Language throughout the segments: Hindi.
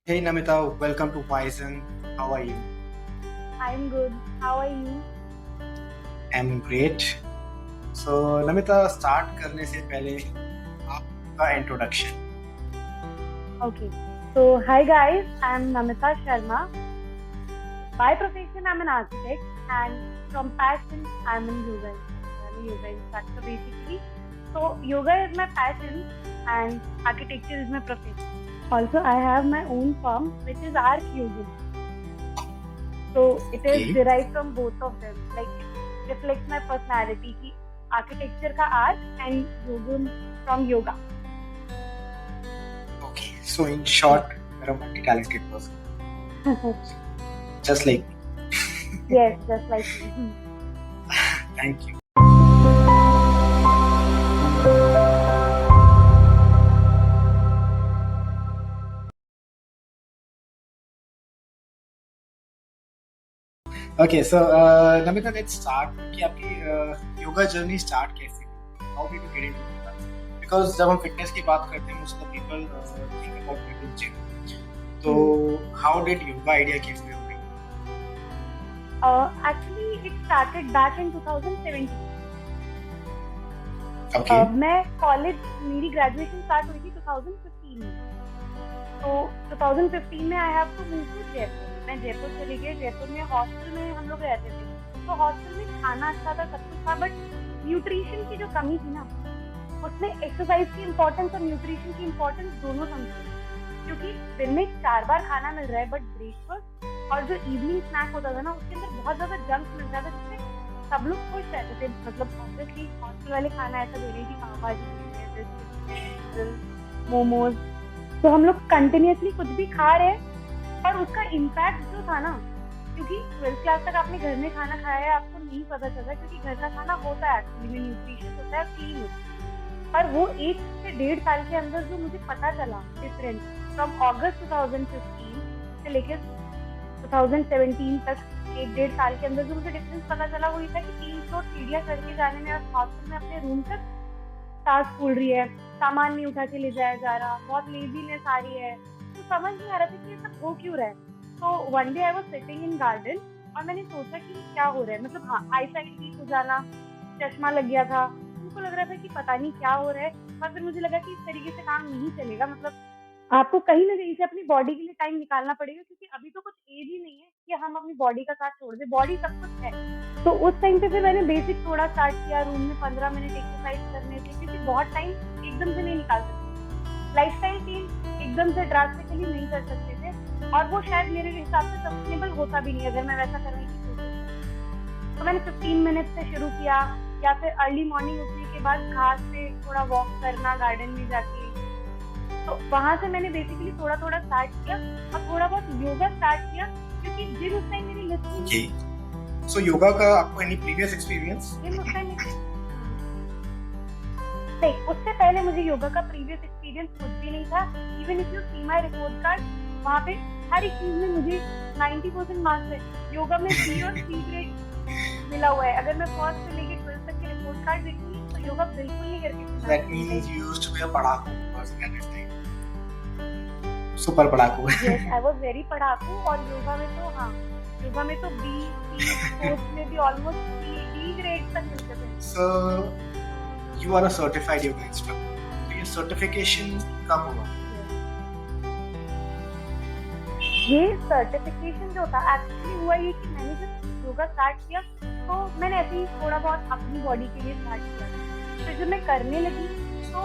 Hey Namita, welcome to Poison. How are you? I'm good. How are you? I'm great. So Namita, start करने से पहले आपका introduction. Okay. So, hi guys, I'm Namita Sharma. By profession, I'm an architect, and from passion, I'm in yoga. I'm a yoga instructor basically. So, yoga is my passion, and architecture is my profession. Also, I have my own firm, which is Arc Yoga. So, it is Okay. derived from both of them. Like, it reflects my personality, ki architecture ka art and yoga from yoga. Okay. So in short, you're a multi-talented person. Just like me. Yes, just like me. Thank you. Okay, so Namita, let's start. कि आपकी योगा जर्नी स्टार्ट कैसे हुई? How did you get into yoga? Because जब हम फिटनेस की बात करते हैं, most of the people think about going to gym. So how did yoga idea came to your brain? Actually, it started back in 2017. Okay. मैं कॉलेज मेरी ग्रेजुएशन स्टार्ट हुई थी 2015 में. तो 2015 में I have to move to Jaipur. मैं जयपुर चली गई. जयपुर में हॉस्टल में हम लोग रहते थे. तो हॉस्टल में खाना अच्छा था, सब कुछ था, बट न्यूट्रिशन की जो कमी थी ना, उसमें एक्सरसाइज की इम्पोर्टेंस और न्यूट्रिशन की इम्पोर्टेंस दोनों समझी. क्योंकि दिन में 4 बार खाना मिल रहा है, बट ब्रेकफास्ट और जो इवनिंग स्नैक होता था ना, उसके अंदर बहुत ज्यादा जंक मिल जाता, जिससे सब लोग खुश रहते थे. मतलब ऑब्वियसली हॉस्टल वाले खाना ऐसा दे रहे हैं कि पाव भाजी, मोमोज, तो हम लोग कंटिन्यूसली कुछ भी खा रहे हैं, पर उसका इम्पैक्ट जो था ना, क्योंकि 12th क्लास तक आपने घर में खाना खाया है, आपको नहीं पता चलता, क्योंकि घर का खाना होता है एक्चुअली में न्यूट्रिशियस होता है, क्लीन होता है. पर वो 1 से 1.5 साल के अंदर जो मुझे पता चला डिफरेंस फ्रॉम अगस्त 2015 से लेकर 2017 तक, 1-1.5 साल के अंदर जो मुझे डिफरेंस पता चला, वो ये था कि 3 फ्लोर सीढ़ियाँ चढ़ के जाने में और हॉस्टल में अपने रूम तक सांस फूल रही है, सामान नहीं उठा के ले जाया जा रहा, बहुत लेजीनेस आ रही है. तो समझ नहीं आ रहा था कि ये सब हो क्यों रहा है. तो one day I was sitting in garden और मैंने सोचा कि क्या हो रहा है. मतलब हाँ, आई साइट वीक हो जाना, चश्मा लग गया था, मुझको लग रहा था कि पता नहीं क्या हो रहा है. पर फिर मुझे लगा कि इस तरीके से काम नहीं चलेगा. मतलब आपको कहीं ना कहीं से अपनी बॉडी के लिए टाइम निकालना पड़ेगा, क्योंकि अभी तो कुछ एज ही नहीं है कि हम अपनी बॉडी का साथ छोड़ दें. बॉडी सब कुछ है. तो उस टाइम पे फिर मैंने बेसिक थोड़ा स्टार्ट किया, रूम में 15 मिनट एक्सरसाइज करने से, क्योंकि बहुत टाइम एकदम से नहीं निकाल सकते. लाइफस्टाइल चेंज एकदम से ड्रास्टिकली नहीं कर सकते थे, और वो शायद मेरे हिसाब से सस्टेनेबल होता भी नहीं अगर मैं वैसा करने की कोशिश करूँ. तो मैंने 15 मिनट से शुरू किया, या फिर अर्ली मॉर्निंग उठने के बाद घास पे थोड़ा वॉक करना गार्डन में जाके. तो वहां से मैंने बेसिकली थोड़ा थोड़ा स्टार्ट किया और थोड़ा बहुत योगा स्टार्ट किया, क्योंकि जिम उस टाइम मेरी लिस्ट में Okay. So yoga का आपको any previous experience? जिम उस टाइम नहीं, उससे पहले मुझे योगा का प्रीवियस एक्सपीरियंस कुछ भी नहीं था. Even if you see my report card, वहाँ पे हर एक चीज में मुझे 90% मार्क्स है. योगा में बी और सी ग्रेड मिला हुआ है. अगर मैं फर्स्ट से लेके 12th तक के रिपोर्ट कार्ड देखूंगी तो योगा बिल्कुल नहीं करके. That means you used to be a पढ़ाकू person at that time. Super पढ़ाकू. Yes, I was very पढ़ाकू. और योगा में तो हाँ, योगा में तो बी सी, स्पोर्ट्स में भी ऑलमोस्ट डी ग्रेड तक मिलते थे. So you are a certified yoga instructor. तो ये certification कब हुआ? ये सर्टिफिकेशन जो था एक्चुअली हुआ ये कि मैंने जब योगा स्टार्ट किया तो मैंने ऐसे ही थोड़ा बहुत अपनी बॉडी के लिए स्टार्ट किया. फिर जब मैं करने लगी तो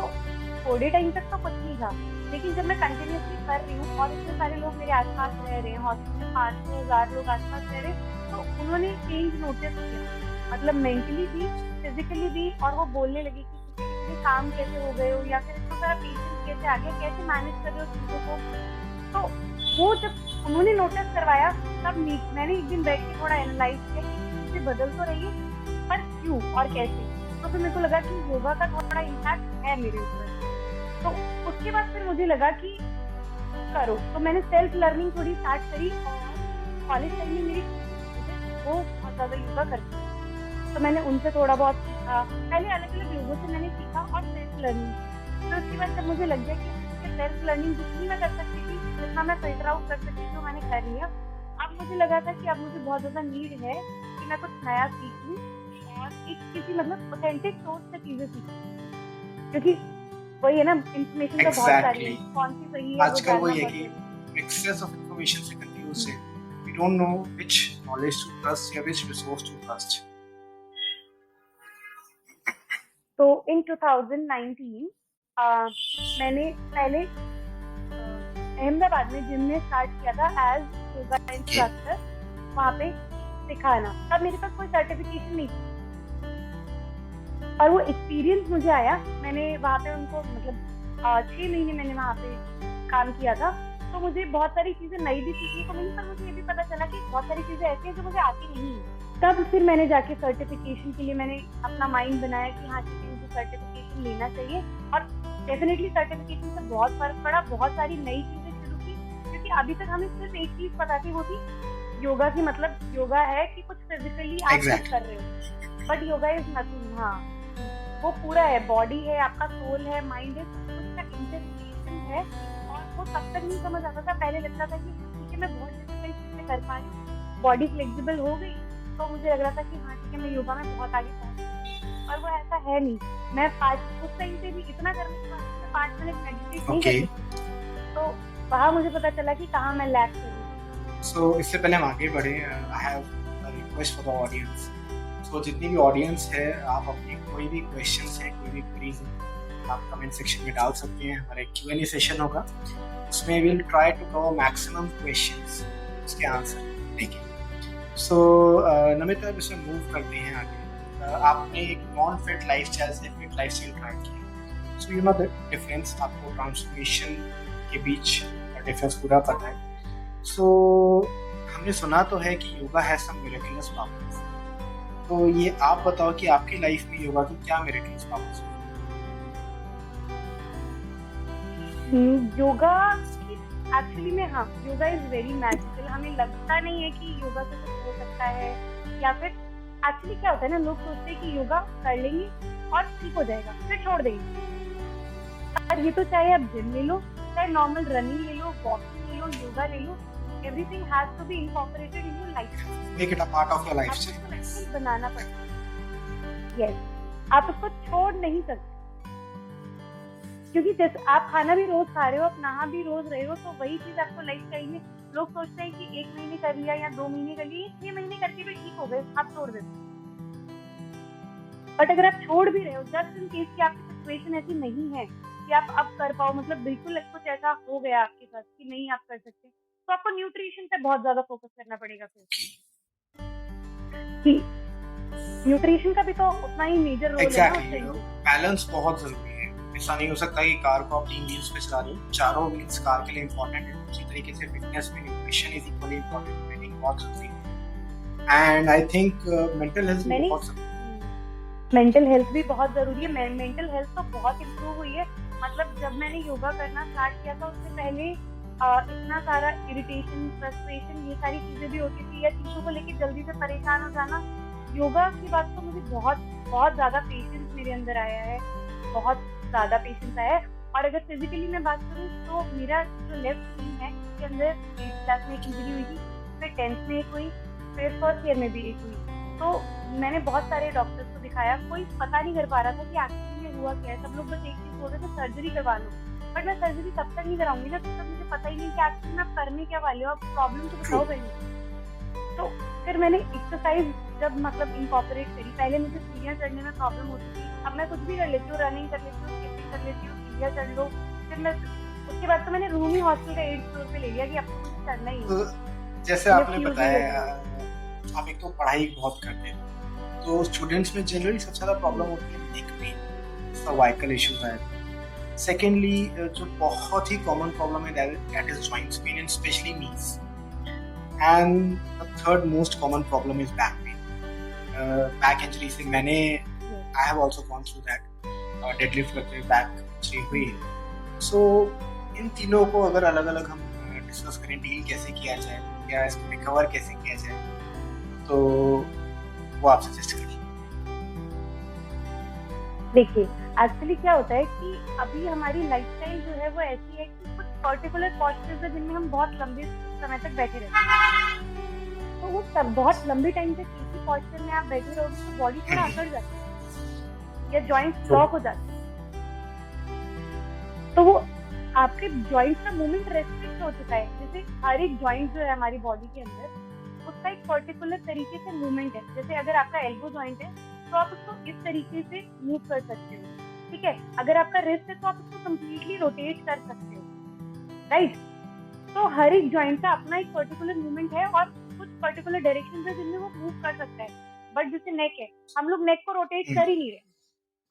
थोड़े टाइम तक तो कुछ नहीं था, लेकिन जब मैं कंटिन्यूसली कर रही हूँ और इतने सारे लोग मेरे आसपास रह रहे हैं, हॉस्टल में 500,000 लोग आसपास रह रहे हैं, तो उन्होंने चेंज नोटिस किया. मतलब मेंटली भी, फिजिकली भी. और वो बोलने लगे कि इतने काम कैसे हो गए हो, या फिर इतना सारा पेशेंस कैसे आ गया, कैसे मैनेज कर रहे हो चीज़ों को. तो वो जब उन्होंने नोटिस करवाया, तब मैंने एक दिन बैठ के थोड़ा एनालाइज किया कि चीजें बदल तो रही है, पर क्यों और कैसे. तो फिर मेरे को लगा कि योगा का थोड़ा इम्पैक्ट है मेरे ऊपर. तो उसके बाद फिर मुझे लगा कि करो. तो मैंने सेल्फ लर्निंग थोड़ी स्टार्ट करी, और कॉलेज टाइम में मेरी वो बहुत ज्यादा योगा करती है, तो मैंने उनसे थोड़ा बहुत सीखा. पहले अलग अलग लोगों से मैंने सीखा और सेल्फ लर्निंग. तो उसके बाद जब मुझे लग गया कि सेल्फ लर्निंग जितनी मैं कर सकती थी जितना मैं फिल्टर आउट कर सकती थी वो मैंने कर लिया। अब मुझे लगा था कि अब मुझे बहुत ज़्यादा नीड है कि मैं कुछ नया सीखूँ और एक किसी मतलब ऑथेंटिक सोर्स से चीज़ें सीखूँ, क्योंकि वही है ना, इन्फॉर्मेशन तो बहुत सारी है, एग्जैक्टली। कौन सी सही है वो आजकल जानना वही है बहुत कि ज़रूरी है। एक्सेस ऑफ इंफॉर्मेशन से कंफ्यूज है, हुँ। We don't know which knowledge to trust या व्हिच रिसोर्स टू ट्रस्ट। तो इन 2019 मैंने पहले अहमदाबाद में जिम में स्टार्ट किया था एज योगा ओके। इंस्ट्रक्टर, वहाँ पे सिखाना। तब मेरे पास कोई सर्टिफिकेशन नहीं थी और वो एक्सपीरियंस मुझे आया। मैंने वहाँ पे उनको मतलब 6 महीने मैंने वहाँ पे काम किया था, तो मुझे बहुत सारी चीज़ें नई भी सीखने को मिली, पर मुझे ये भी पता चला कि बहुत सारी चीज़ें ऐसी हैं जो मुझे आती नहीं है। तब फिर मैंने जाके सर्टिफिकेशन के लिए मैंने अपना माइंड बनाया कि हाँ ठीक है, मुझे सर्टिफिकेशन लेना चाहिए। और डेफिनेटली सर्टिफिकेशन से बहुत फर्क पड़ा, बहुत सारी नई चीज़ें शुरू की, क्योंकि अभी तक हमें सिर्फ एक चीज़ पता थी, वो थी योगा की मतलब योगा है कि कुछ फिजिकली आप कुछ एग्जैक्टली। कर रहे हो, बट योगा इज नथिंग। हाँ, वो पूरा है, बॉडी है, आपका सोल है, माइंड है, सब कुछ का इंटरप्रिटेशन है। और वो तब तक नहीं समझ आता था, पहले लगता था कि ठीक है मैं बहुत डिफिकल्ट चीजें कर पा रही हूँ, बॉडी फ्लेक्सिबल हो गई, तो मुझे लग रहा था कि हाँ ठीक है मैं योगा में बहुत आगे पहुंच गई। और वो ऐसा है नहीं। मैं उस टाइम पे भी इतना करने के बाद मैं 5 मिनट मेडिटेट नहीं ओके। कर सकती, तो वहाँ मुझे पता चला कि कहाँ मैं लैक कर रही हूँ। सो इससे पहले हम आगे बढ़े, I have a request for the audience. So जितनी भी ऑडियंस है, आप अपनी कोई भी क्वेश्चंस है, कोई भी क्वेरीज है, आप कमेंट सेक्शन में डाल सकते हैं। हमारा एक Q&A सेशन होगा, उसमें will try to cover maximum questions, उसके आंसर देंगे। सो नमिता, अब इसमें मूव करते हैं आगे। आपने एक नॉन फिट लाइफस्टाइल से फिट लाइफस्टाइल ट्राई किया, so you know the difference, आपको ट्रांसफॉर्मेशन के बीच डिफरेंस पूरा पता है। सो हमने सुना तो है कि yoga has some miraculous powers, तो ये आप बताओ कि आपकी लाइफ में योगा की क्या मिरेकल्स पावर्स हैं? योगा एक्चुअली में, हाँ, योगा इज वेरी मैजिकल। हमें लगता नहीं है कि योगा से कुछ हो सकता है, या फिर एक्चुअली क्या होता है ना, लोग सोचते हैं कि योगा कर लेंगे और ठीक हो जाएगा, फिर छोड़ देंगे। और ये तो चाहे आप जिम ले लो, चाहे नॉर्मल रनिंग ले लो, वॉकिंग ले लो, योगा ले लो, everything has to be incorporated in your life. Make it a part of your आपको लाइफस्टाइल। उसको लाइफस्टाइल बनाना पड़ेगा। यस, आप उसको छोड़ नहीं सकते, क्योंकि जैसे आप खाना भी रोज खा रहे हो, आप नहा भी रोज रहे हो, तो वही चीज आपको लाइफस्टाइल में। लोग सोचते हैं कि 1 महीने कर लिया या 2 महीने कर लिए, 6 महीने करके भी ठीक हो गए, आप छोड़ देते। बट अगर आप छोड़ भी रहे हो, जस्ट इन केस कि आपकी सिचुएशन ऐसी नहीं है कि आप अब कर पाओ, मतलब बिल्कुल कुछ ऐसा हो गया आपके साथ कि नहीं आप कर सकते, तो आपको न्यूट्रिशन पे बहुत ज्यादा फोकस करना पड़ेगा फिर, कि न्यूट्रिशन का भी तो उतना ही मेजर रोल है ना उस एग्जैक्टली, टाइम पे। बैलेंस बहुत जरूरी है। ऐसा नहीं हो सकता कि कार को आप 3 व्हील्स पे चला रहे हो, चारों व्हील्स कार के लिए इंपॉर्टेंट है। उसी तरीके से फिटनेस में nutrition is equally important, training बहुत जरूरी है। And I think mental health भी बहुत जरूरी है। मेंटल हेल्थ भी बहुत जरूरी है। मेंटल हेल्थ तो बहुत इम्प्रूव हुई है। मतलब जब मैंने योगा करना स्टार्ट किया था, उससे पहले इतना सारा इरिटेशन, फ्रस्ट्रेशन, ये सारी चीजें भी होती थी, या चीजों को लेके जल्दी से परेशान हो जाना। योगा की बात तो मुझे बहुत बहुत ज्यादा पेशेंस मेरे अंदर आया है, बहुत ज्यादा पेशेंस आया है। और अगर फिजिकली मैं बात करूँ तो मेरा जो लेफ्ट नी है, उसके अंदर 8th क्लास में एक इंजरी हुई थी, फिर 10th में एक हुई, फिर फर्स्ट ईयर में भी एक हुई। तो मैंने बहुत सारे डॉक्टर्स को दिखाया, कोई पता नहीं कर पा रहा था कि एक्चुअली में हुआ क्या है। सब लोग बस एक चीज बोल रहे थे, सर्जरी करवा लो। बट मैं सर्जरी तब तक नहीं कराऊंगी ना जब तक मुझे पता ही नहीं कि एक्चुअली मैं करने क्या वाले हो, आप प्रॉब्लम तो बताओ पहले। तो फिर मैंने एक्सरसाइज जब मतलब इनकॉर्पोरेट करी, पहले मुझे सीढ़ियाँ चढ़ने में प्रॉब्लम होती थी, अब मैं कुछ भी कर लेती हूँ, रनिंग कर लेती हूँ, स्किपिंग कर लेती हूँ, सीढ़ियाँ चढ़ लो। फिर मैं उसके बाद तो मैंने रूम ही हॉस्टल का 8th फ्लोर पे ले लिया कि अब तो मुझे चढ़ना ही है। तो जैसे आपने बताया, आप एक तो पढ़ाई बहुत करते हैं, तो स्टूडेंट्स में जनरली सबसे ज़्यादा प्रॉब्लम होती है नेक पेन, सर्वाइकल इश्यूज है। सेकेंडली, जो बहुत ही कॉमन प्रॉब्लम है that is joints pain and specially knees. And the third most common problem is back pain. Back injury से मैंने I have also gone through that, deadlift करते बैक इंजरी हुई। सो इन तीनों को अगर अलग अलग हम डिस्कस करें, डील कैसे किया जाए या इसको रिकवर कैसे किया जाए, तो वो आप सजेस्ट करिए। देखिए, एक्चुअली क्या होता है कि अभी हमारी लाइफस्टाइल जो है वो ऐसी है कि कुछ पर्टिकुलर पॉस्चर्स है जिनमें हम बहुत लंबे समय तक बैठे रहते हैं। तो वो सब बहुत लंबे टाइम तक एक ही पॉस्चर में आप बैठे रहोगे तो बॉडी थोड़ा अकड़ जाती है या जॉइंट्स ब्लॉक हो जाते हैं, तो वो आपके जॉइंट्स का मूवमेंट रेस्ट्रिक्ट हो चुका है। जैसे हर एक जॉइंट जो है हमारी बॉडी के अंदर उसका एक पर्टिकुलर तरीके से मूवमेंट है। जैसे अगर आपका एल्बो जॉइंट है तो आप उसको इस तरीके से मूव कर सकते हो, ठीक है। अगर आपका रिस्ट है तो आप उसको कम्प्लीटली रोटेट कर सकते हो, राइट। तो हर एक जॉइंट का अपना एक पर्टिकुलर मूवमेंट है और कुछ पर्टिकुलर डायरेक्शन है जिनमें वो मूव कर सकता है। बट जैसे नेक है, हम लोग नेक को रोटेट कर ही नहीं रहे,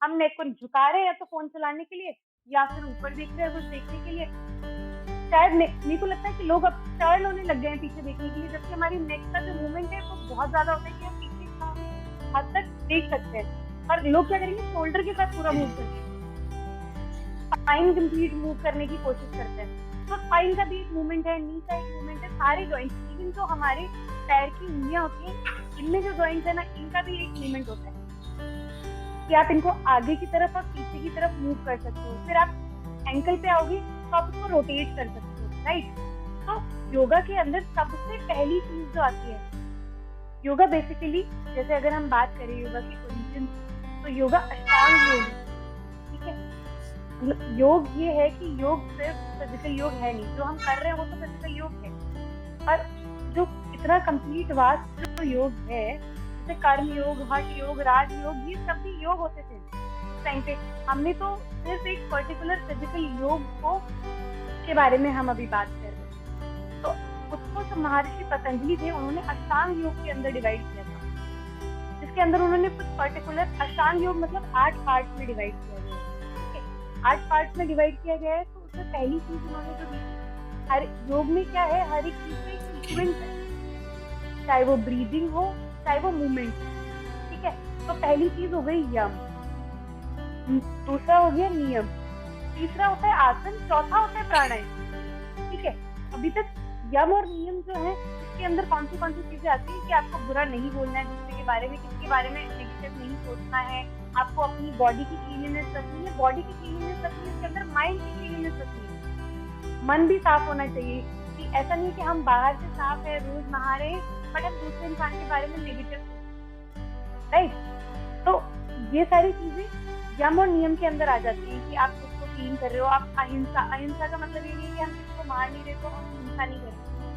हम नेक को झुका रहे हैं या तो फोन चलाने के लिए या फिर ऊपर देख रहे हैं कुछ देखने के लिए। शायद मेरे को लगता है कि लोग अब टर्न होने लग गए हैं पीछे देखने के लिए, जबकि हमारी नेक का जो मूवमेंट है वो बहुत ज्यादा होता है कि हम पीछे का हद तक देख सकते हैं। और लोग क्या करेंगे, शोल्डर के साथ पूरा मूव करते हैं, स्पाइन कंप्लीट मूव करने की कोशिश करते हैं। तो स्पाइन का भी एक मूवमेंट है, नी का एक मूवमेंट है, सारे जॉइंट्स, इवन जो हमारे पैर की उंगलियां होती हैं इनमें जो जॉइंट्स है ना, इनका भी एक मूवमेंट होता है कि आप इनको आगे की तरफ और पीछे की तरफ मूव कर सकते हो। फिर आप एंकल पे आओगे तो आप उसको रोटेट कर सकते हो, राइट। तो योगा के अंदर सबसे पहली चीज जो आती है, योगा बेसिकली, जैसे अगर हम बात करें योगा की ओरिजिन, तो योगा अष्टांग योग है, ठीक है। योग ये है कि योग सिर्फ फिजिकल योग है नहीं, जो हम कर रहे हैं वो तो फिजिकल योग है, पर जो इतना कंप्लीट वास्ट जो योग है, जैसे कर्म योग, हठ योग, राज योग, ये सब भी योग होते थे उस टाइम पे। हमने तो सिर्फ एक पर्टिकुलर फिजिकल योग को के बारे में हम अभी बात कर रहे हैं, तो उसको जो महर्षि पतंजलि थे उन्होंने अष्टांग योग के अंदर डिवाइड किया था, जिसके अंदर उन्होंने कुछ पर्टिकुलर, अष्टांग योग मतलब 8 पार्ट में डिवाइड किया गया है, ठीक है। 8 पार्ट में डिवाइड किया गया है। तो उसमें पहली चीज उन्होंने जो दी, हर योग में क्या है, हर एक चीज का एक सीक्वेंस है, चाहे वो ब्रीदिंग हो चाहे वो मूवमेंट, ठीक है। तो पहली चीज हो गई यम, दूसरा हो गया नियम, तीसरा होता है आसन, चौथा होता है प्राणायाम, ठीक है। अभी तक यम और नियम जो है इसके अंदर कौन सी चीजें आती है कि आपको बुरा नहीं बोलना है दूसरे के बारे में, किसके बारे में नेगेटिव नहीं सोचना है, आपको अपनी बॉडी की क्लीनलीनेस रखनी है, बॉडी की क्लीनलीनेस रखनी है, इसके अंदर माइंड की क्लीनलीनेस रखनी है, मन भी साफ होना चाहिए। कि ऐसा नहीं कि हम बाहर से साफ है, रोज नहा रहे हैं, बट हम दूसरे इंसान के बारे में नेगेटिव, राइट। तो ये सारी चीजें यम और नियम के अंदर आ जाती है कि आप खुद को क्लीन कर रहे हो। आप अहिंसा, अहिंसा का मतलब ये नहीं है कि हम किसी को मार नहीं रहे तो हम हिंसा नहीं कर रहे,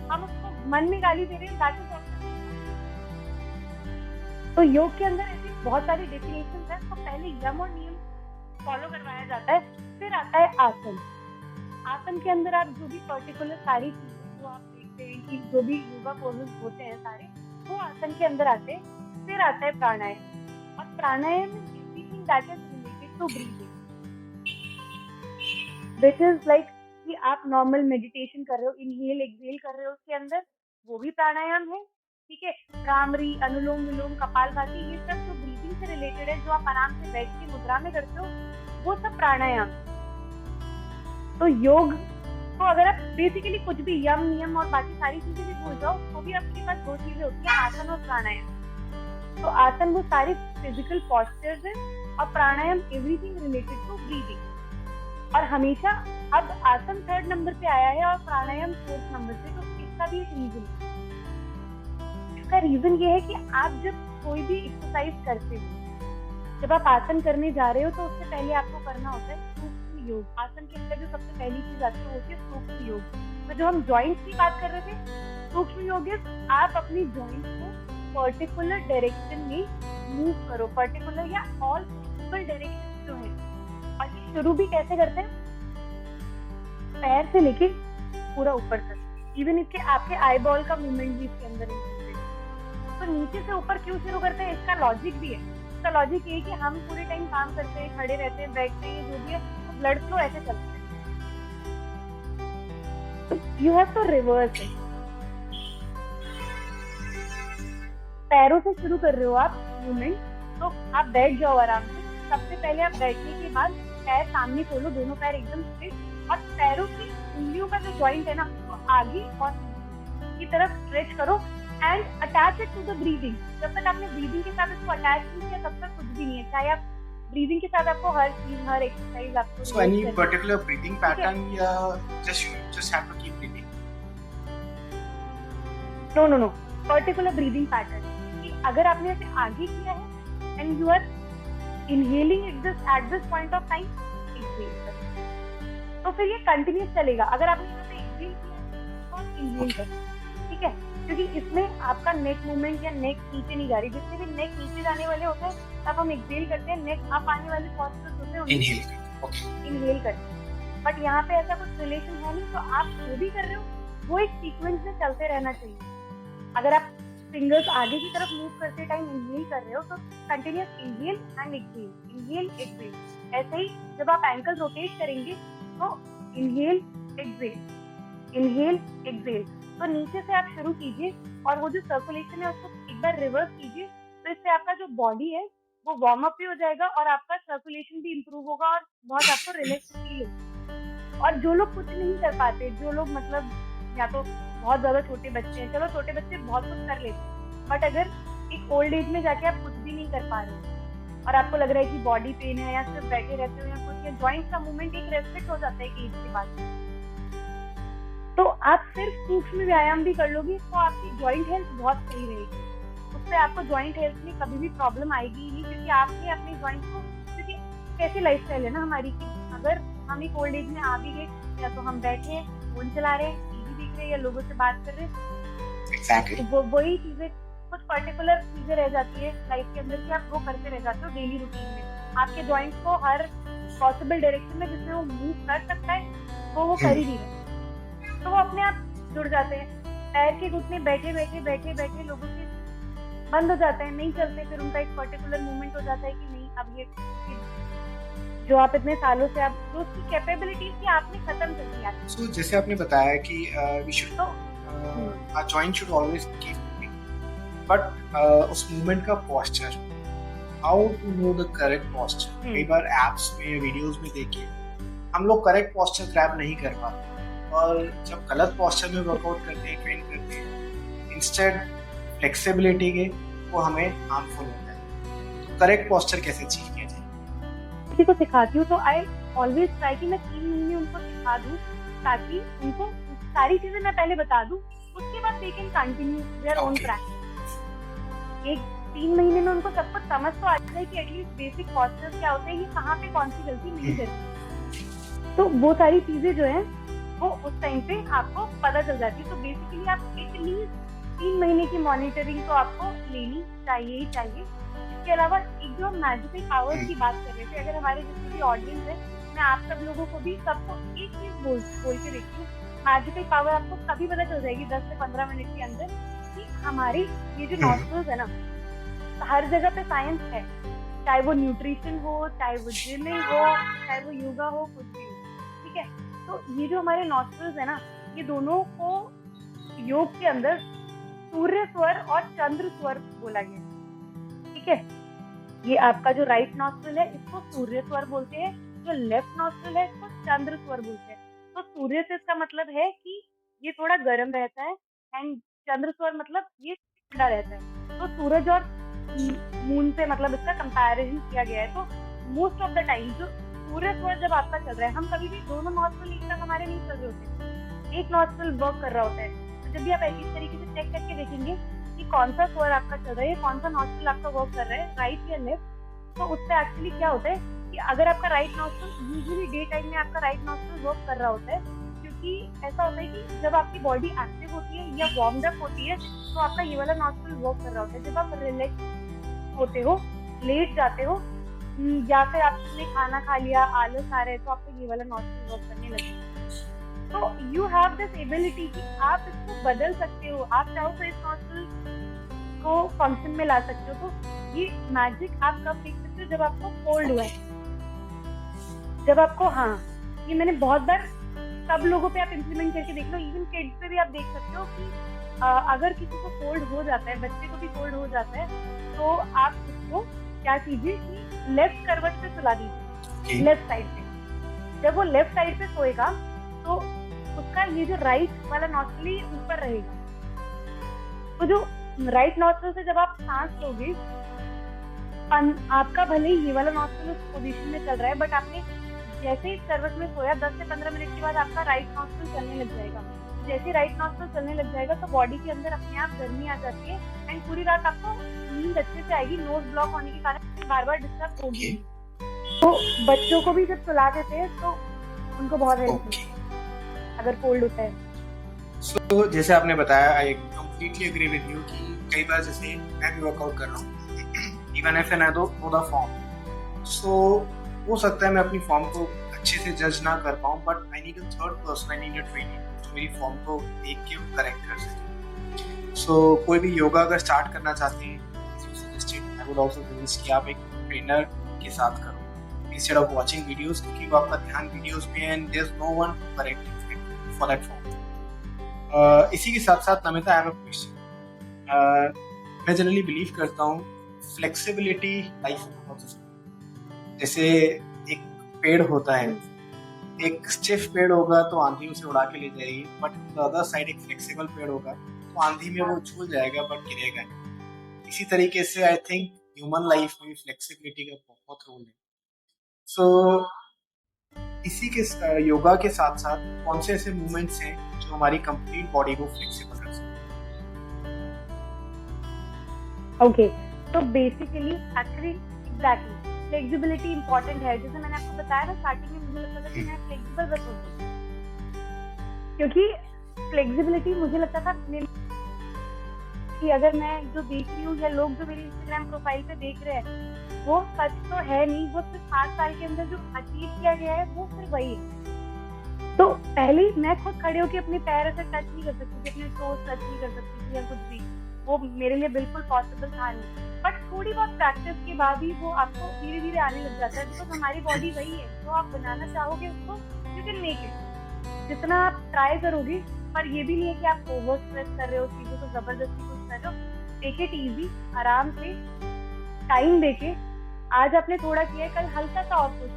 हम उसको मन में गाली दे रहे हैं, that is also। तो योग के अंदर ऐसी बहुत सारी डेफिनेशन है। तो पहले यम और नियम फॉलो करवाया जाता है, फिर आता है आसन। आसन के अंदर आप जो भी पर्टिकुलर सारी चीजें जो आप देखते हैं कि जो भी योगा पोजेस होते हैं सारे, वो आसन के अंदर आते हैं। फिर आता है प्राणायाम, और pranayama everything that is related to breathing, which is like कि आप नॉर्मल मेडिटेशन कर रहे हो, इनहेल एक्सहेल कर रहे हो, उसके अंदर वो भी प्राणायाम है, ठीक है। भ्रामरी, अनुलोम विलोम, कपालभाति, ये सब जो ब्रीथिंग से रिलेटेड है, जो आप आराम से बैठ के मुद्रा में करते हो, वो सब प्राणायाम। तो योग तो अगर आप बेसिकली कुछ भी यम नियम और बाकी सारी चीजें भी भूल जाओ तो भी आपके पास 2 चीजें होती है, आसन और प्राणायाम। तो आसन वो सारे फिजिकल पॉस्चर्स है, और pranayama everything related to breathing. और हमेशा अब आसन 3rd नंबर पे आया है और प्राणायाम 4th नंबर पे, तो इसका भी एक रीजन है। इसका रीजन ये है कि आप जब कोई भी एक्सरसाइज करते हो, जब आप आसन करने जा रहे हो तो उससे पहले आपको करना होता है सूक्ष्म योग। आसन के अंदर जो सबसे पहली चीज आती है वो होती है सूक्ष्म योग। तो जो हम जॉइंट्स की बात कर रहे थे, सूक्ष्म योग आप अपनी जॉइंट्स को पर्टिकुलर डायरेक्शन में मूव करो, पर्टिकुलर या ऑल पॉसिबल डायरेक्शन जो है। और ये शुरू भी कैसे करते हैं, पैर से लेके पूरा ऊपर तक, इवन इसके आपके आई बॉल का मूवमेंट भी इसके अंदर इंक्लूडेड है। तो नीचे से ऊपर क्यों शुरू करते हैं, इसका लॉजिक भी है। इसका लॉजिक ये है कि हम पूरे टाइम काम करते हैं, खड़े रहते हैं, बैठते हैं, जो भी है, तो ब्लड फ्लो ऐसे चलता है। You have to reverse it. पैरों से शुरू कर रहे हो आप मूवमेंट, तो आप बैठ जाओ आराम से। सबसे पहले आप बैठने के बाद पैर सामने खोलो, दोनों पैर एकदम स्ट्रेट, और पैरों की उंगलियों का जो जॉइंट है ना, वो आगे और की तरफ स्ट्रेच करो and attach it to the breathing. जब तक आपने ब्रीदिंग के साथ इसको अटैच नहीं किया तब तक कुछ भी नहीं है। चाहे आप ब्रीदिंग के साथ आपको हर चीज, हर एक्सरसाइज आपको So any particular breathing pattern, just have to keep breathing. No particular breathing pattern कि अगर आपने ऐसे आगे किया है and you are inhaling at this point of time, तो फिर ये कंटिन्यूस चलेगा। अगर आपने यहाँ पे एक्सहेल किया है तो आप इनहेल करें, ठीक है, क्योंकि इसमें आपका नेक मूवमेंट या नेक नीचे नहीं जा रही। जिससे भी नेक नीचे जाने वाले होते हैं तब हम एक्सहेल करते हैं, नेक अप आने वाले पॉस्चर्स होते हैं इनहेल करते हैं। बट यहाँ पे ऐसा कुछ रिलेशन है नहीं, तो आप जो भी कर रहे हो वो एक सीक्वेंस में चलते रहना चाहिए। अगर आप फिंगर्स आगे की तरफ मूव करते टाइम इनहेल कर रहे हो तो continuous inhale and exhale, inhale exhale. ऐसे ही जब आप एंकल रोटेट करेंगे तो इनहेल एक्सहेल, इनहेल एक्सहेल। तो नीचे से आप शुरू कीजिए और वो जो सर्कुलेशन है उसको एक बार रिवर्स कीजिए, तो इससे आपका जो बॉडी है वो वार्म अप भी हो जाएगा और आपका सर्कुलेशन भी इम्प्रूव होगा और बहुत आपको रिलैक्स फील होगा। और जो लोग कुछ नहीं कर पाते, जो लोग मतलब या तो बहुत ज्यादा छोटे बच्चे हैं, चलो छोटे बच्चे बहुत कुछ कर लेते हैं, बट अगर एक ओल्ड एज में जाके आप कुछ भी नहीं कर पा रहे हो और आपको लग रहा है कि बॉडी पेन है या सिर्फ बैठे रहते हो या कुछ, या जॉइंट का मूवमेंट एक रेस्ट्रिक्ट हो जाता है कि एज के बाद, तो आप सिर्फ सूक्ष्म व्यायाम भी कर लोगे तो आपकी जॉइंट हेल्थ बहुत सही रहेगी। उससे आपको जॉइंट हेल्थ में कभी भी प्रॉब्लम आएगी ही नहीं, क्योंकि आपने अपने जॉइंट को, क्योंकि कैसी लाइफस्टाइल है ना हमारी कि अगर हम एक ओल्ड एज में आ भी गए या तो हम बैठे हैं, फोन चला रहे हैं, टीवी देख रहे हैं या लोगों से बात कर रहे हैं, Exactly. तो वही चीजें, कुछ पर्टिकुलर चीजें रह जाती है लाइफ के अंदर कि आप वो करते रह जाते हो डेली रूटीन में। आपके जॉइंट को हर पॉसिबल डायरेक्शन में जिसमें वो मूव कर सकता है वो कर ही नहीं रहे, तो वो अपने आप जुड़ जाते हैं। पैर के घुटने बैठे बैठे लोगों के बंद हो जाते हैं, नहीं चलते, फिर उनका एक पर्टिकुलर मूवमेंट हो जाता है कि नहीं अब ये जो आप इतने सालों से आप जो उसकी कैपेबिलिटी थी आपने खत्म कर दिया। So जैसे आपने बताया कि we should our joint should always keep moving, but उस मूवमेंट का posture, how to know the correct posture। कई बार एप्स में वीडियोस में देखिए हम लोग करेक्ट posture ग्रैब नहीं कर पाते, और जब गलत posture में वर्कआउट करते हैं, ट्रेन करते हैं, इंस्टेड फ्लेक्सिबिलिटी के, वो हमें हार्मफुल होता है। तो करेक्ट posture कैसे अचीव किया जाए? किसी को सिखाती हूँ तो आई ऑलवेज ट्राई कि मैं 3 महीने उनको सिखा दूँ, ताकि उनको सारी चीजें मैं पहले बता दूँ, उसके बाद they can continue their own practice. एक 3 महीने में उनको सब कुछ समझ तो आ जाए कि एटलीस्ट बेसिक पॉस्चर्स क्या होते हैं, ये कहाँ पे कौन सी गलती नहीं करती, तो वो सारी चीजें जो है वो उस टाइम पे आपको पता चल जाती है। तो बेसिकली आप एटलीस्ट 3 महीने की मॉनिटरिंग तो आपको लेनी चाहिए ही चाहिए। इसके अलावा एक जो मैजिकल पावर्स की बात कर रहे थे, अगर हमारे जितने भी ऑडियंस है, मैं आप सब लोगों को भी सबको एक चीज बोल के देखती हूँ, मैजिकल पावर आपको कभी पता चल जाएगी 10 से 15 मिनट के अंदर कि हमारी ये जो नॉस्ट्रल्स है ना, हर जगह पे साइंस है, चाहे वो न्यूट्रिशन हो, चाहे वो जिमिंग हो, चाहे वो योगा हो, कुछ भी हो, ठीक है। तो ये जो हमारे नॉस्ट्रल्स है ना, ये दोनों को योग के अंदर सूर्य स्वर और चंद्र स्वर बोला गया, ठीक है। ये आपका जो राइट नॉस्ट्रल है इसको सूर्य स्वर बोलते हैं, जो लेफ्ट नॉस्ट्रल है इसको चंद्र स्वर बोलते हैं। तो सूर्य से इसका मतलब है कि ये थोड़ा गर्म रहता है, एंड चंद्र स्वर मतलब ये ठंडा रहता है। तो सूरज और मून से मतलब इसका कंपैरिजन किया गया है। तो मोस्ट ऑफ द टाइम जो सूर्य स्वर जब आपका चल रहा है, हम कभी भी दोनों नॉस्ट्रल एक साथ हमारे नहीं चल रहे होते, एक नॉस्ट्रल वर्क कर रहा होता है। तो जब भी आप इस तरीके से चेक करके देखेंगे कि कौन सा स्वर आपका चल रहा है, कौन सा नॉस्ट्रल आपका वर्क कर रहा है, राइट या लेफ्ट, तो उससे एक्चुअली क्या होता है कि अगर आपका right nostril, usually day time में आपका राइट नॉस्ट्रल वर्क कर रहा होता है, क्योंकि ऐसा होता है कि जब आपकी बॉडी एक्टिव होती है या वार्म्ड अप होती है तो आपका ये वाला नॉस्ट्रल वर्क कर रहा होता है। जब आप रिलैक्स होते हो, लेट जाते हो, या फिर आपने खाना खा लिया, आलस आ रहे, तो आपको ये वाला नॉस्ट्रल वर्क करने लगेगा। तो यू हैव दिस एबिलिटी कि आप इसको बदल सकते हो, आप चाहो तो इस नॉस्ट्रल को फंक्शन में ला सकते हो। तो ये मैजिक आप कब देख सकते हो, जब आपको कोल्ड हुआ है, जब आपको, हाँ, ये मैंने बहुत बार सब लोगों पे आप इम्प्लीमेंट करके देख लो, इवन किड्स पे भी आप देख सकते हो कि अगर किसी को कोल्ड हो जाता है, बच्चे को भी कोल्ड हो जाता है, तो आप उसको क्या कीजिए कि लेफ्ट करवट पे सुला दीजिए, लेफ्ट साइड पे। जब वो लेफ्ट साइड पे सोएगा तो उसका ये जो राइट वाला नॉस्ट्रल ऊपर रहेगा। तो जो राइट नॉस्ट्रल से जब आप सांस लोगे आपका भले ही ये वाला नॉस्ट्रल उस पोजीशन में चल रहा है, बट आपने जैसे ही करवट में सोया 10 से 15 मिनट के बाद आपका राइट नॉस्ट्रल चलने लग जाएगा। जैसे राइट नॉस्ट्रल चलने लग जाएगा तो बॉडी के अंदर अपने आप गर्मी आ जाती है एंड पूरी रात आपको नींद अच्छे से आएगी। नोज ब्लॉक होने के कारण बार बार डिस्टर्ब होगी। तो बच्चों को भी जब सुला देते हैं तो उनको बहुत हेल्प होती है अगर कोल्ड होता है। So, जैसे आपने बताया, I completely agree with you कि कई बार जैसे मैं भी वर्कआउट कर रहा हूँ, even if I know the form, so हो सकता है मैं अपनी फॉर्म को अच्छे से जज ना कर पाऊँ, but I need a third person, I need a trainer जो मेरी फॉर्म को देख के करेक्ट कर सके। सो कोई भी योगा अगर स्टार्ट करना चाहते हैं, आई वुड आल्सो सजेस्ट कि आप एक ट्रेनर के साथ करो इंस्टेड ऑफ वाचिंग वीडियोस, क्योंकि वो आपका ध्यान वीडियोस पे है and there is no one to correct for that form. इसी के साथ साथ Namita, I have a question. मैं जनरली बिलीव करता हूँ फ्लेक्सिबिलिटी लाइफ में बहुत जरूरी है। जैसे एक पेड़ होता है, एक स्टिफ पेड़ होगा तो आंधी उसे उड़ा के ले जाएगी, बट द अदर साइड एक फ्लेक्सिबल पेड़ होगा तो आंधी में वो झूल जाएगा बट गिरेगा नहीं। इसी तरीके से आई थिंक ह्यूमन लाइफ में भी फ्लेक्सिबिलिटी का बहुत रोल है। सो इसी के योगा के साथ साथ कौन से ऐसे मूवमेंट्स हैं जो हमारी कंप्लीट बॉडी को फ्लेक्सिबल रख सकते हैं? ओके, तो basically actually exactly flexibility important है। जैसे मैंने आपको बताया ना, स्टार्टिंग में मुझे लगता था कि मैं फ्लेक्सिबल बस होती, क्योंकि फ्लेक्सिबिलिटी मुझे लगता था कि अगर मैं जो देख रही हूँ या लोग जो मेरी इंस्टाग्राम प्रोफाइल पे देख रहे हैं वो सच तो है नहीं, वो सिर्फ 5 साल के अंदर जो अचीव किया गया है वो सिर्फ वही है। तो पहले मैं खुद खड़े होकर अपने पैर से टच नहीं कर सकती थी, अपने टोस टच नहीं कर सकती थी या कुछ भी, वो मेरे लिए बिल्कुल पॉसिबल था नहीं। बट थोड़ी बहुत प्रैक्टिस के बाद ही वो आपको धीरे धीरे आने लग जाता है, बिकॉज हमारी बॉडी वही है जो आप बनाना चाहोगे उसको यू कैन मेक इट। जितना आप ट्राई करोगे, पर ये भी नहीं है कि आप ओवर स्ट्रेस कर रहे हो, चीजों को जबरदस्ती कुछ कर रहे हो। टेक इट इजी, आराम से टाइम देके, आज आपने थोड़ा किया, कल हल्का सा और कुछ,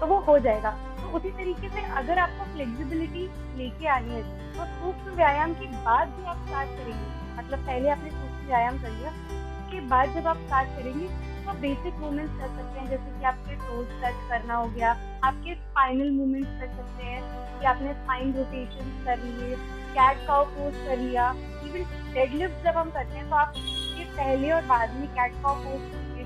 तो वो हो जाएगा। तो उसी तरीके से अगर आपको फ्लेक्सिबिलिटी लेके आनी है तो सूक्ष्म व्यायाम के बाद जो आप स्टार्ट करेंगे, मतलब पहले आपने सूक्ष्म व्यायाम कर लिया, उसके बाद जब आप स्टार्ट करेंगे तो बेसिक मूवमेंट्स कर सकते हैं, जैसे कि आपके टोज टच करना हो गया, आपके स्पाइनल मूवमेंट्स कर सकते हैं कि आपने स्पाइन रोटेशन कर लिए, कैट काउ पोज कर लिया। इवन डेडलिफ्ट जब हम करते हैं तो आप ये पहले और बाद में कैट काउ पोज कीजिए,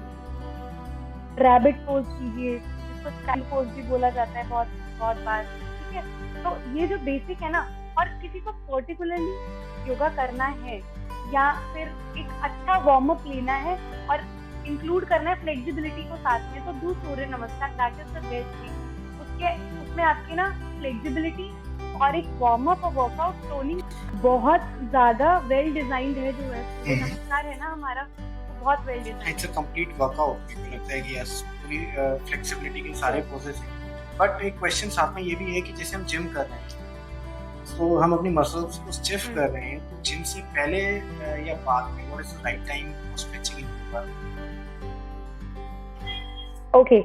रैबिट पोज कीजिए, जिसको स्काई पोज भी बोला जाता है बहुत बार, ठीक है। तो ये जो बेसिक है ना, और किसी को पर्टिकुलरली योगा करना है या फिर एक अच्छा वार्म अप लेना है और इंक्लूड करना है फ्लेक्सिबिलिटी को साथ में, तो डू सूर्य नमस्कार, that is the best thing. उसमें आपकी ना फ्लेक्सिबिलिटी और एक वार्म अप और वर्कआउट टोनिंग बहुत ज्यादा वेल डिजाइंड है। जो है सूर्य नमस्कार है ना हमारा, बहुत well designed, it's a complete workout. मुझे लगता है कि यस, पूरी फ्लेक्सिबिलिटी के सारे पोजेस हैं। बट एक क्वेश्चन साथ में ये भी है कि जैसे हम जिम कर रहे हैं तो हम अपनी मसल्स को स्टिफ कर रहे हैं, तो जिम से पहले या बाद में what is the right time for stretching in yoga? Okay,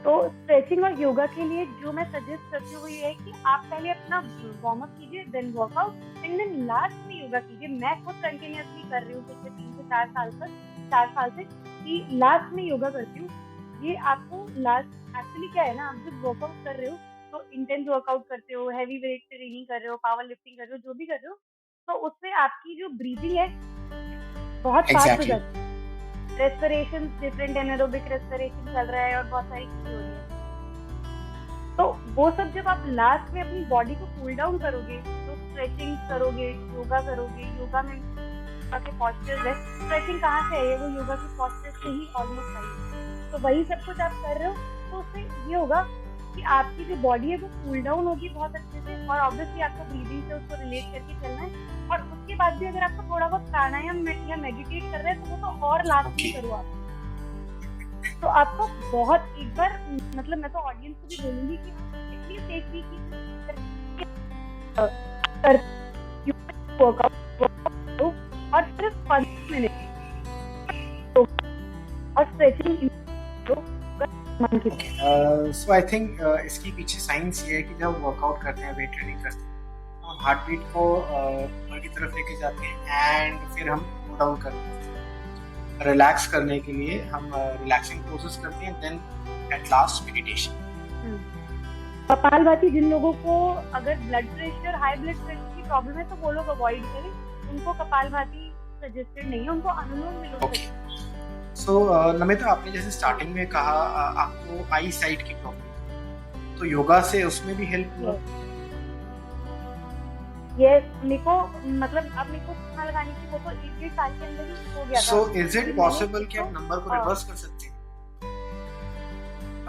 तो स्ट्रेचिंग और योगा के लिए जो मैं सजेस्ट करती हूँ ये है कि आप पहले अपना वार्म अप कीजिए, then workout, and then last में योगा कीजिए। मैं खुद कंटिन्यूअसली कर रही हूँ पिछले 3 से 4 साल से कि लास्ट में योगा करती हूँ। ये आपको लास्ट एक्चुअली क्या है ना, आप जब वर्कआउट कर रहे हो तो इंटेंस वर्कआउट करते हो, हैवी वेट ट्रेनिंग कर रहे हो, पावर लिफ्टिंग कर रहे हो, जो भी कर रहे हो, तो उससे आपकी जो ब्रीदिंग है बहुत फास्ट हो जाती है। रेस्पिरेशन डिफरेंट, एनारोबिक रेस्पिरेशन चल रहा है और बहुत सारी चीजें हो रही है। तो वो सब जब आप लास्ट में अपनी बॉडी को कूल डाउन करोगे, तो स्ट्रेचिंग करोगे, योगा करोगे। योगा में के पॉस्चर्स है, स्ट्रेचिंग कहाँ से है, वो योगा के पॉस्चर्स से ही ऑलमोस्ट आई है। तो वही सब कुछ आप कर रहे हो, तो उससे ये होगा कि आपकी जो बॉडी है वो कूल डाउन होगी बहुत अच्छे से, और ऑब्वियसली आपको ब्रीदिंग से उसको रिलेट करके चलना है। और उसके बाद भी अगर आपको थोड़ा बहुत प्राणायाम या मेडिटेट कर रहे हैं तो वो तो और लास्ट में करो आप। तो आपको बहुत एक बार, मतलब मैं तो ऑडियंस को भी बोलूंगी कि एटलीस्ट एक वीक और सिर्फ 5 मिनट और स्ट्रेचिंग। सो आई थिंक इसकी पीछे साइंस ये है कि जब वर्कआउट करते हैं, वेट ट्रेनिंग करते हैं, तो हम हार्ट बीट को ऊपर की तरफ लेके जाते हैं एंड फिर हम कूल डाउन करते हैं। रिलैक्स करने के लिए हम रिलैक्सिंग प्रोसेस करते हैं, then at last meditation. Kapalbhati जिन लोगों को अगर blood pressure, high blood pressure की प्रॉब्लम है तो वो लोग अवॉइड करें, उनको कपालभाति सजेस्टेड नहीं है, उनको अनुलोम विलोम ओके। सो नमिता, आपने जैसे स्टार्टिंग में कहा आपको आई साइट की प्रॉब्लम, तो योगा से उसमें भी हेल्प हुआ? यस, मेरे को मतलब अब मेरे को चश्मा लगाने की वो तो 1-1.5 साल के अंदर ही हो गया था। सो इज इट फिर पॉसिबल मैंने कि आप नंबर को हाँ। रिवर्स कर सकते हैं?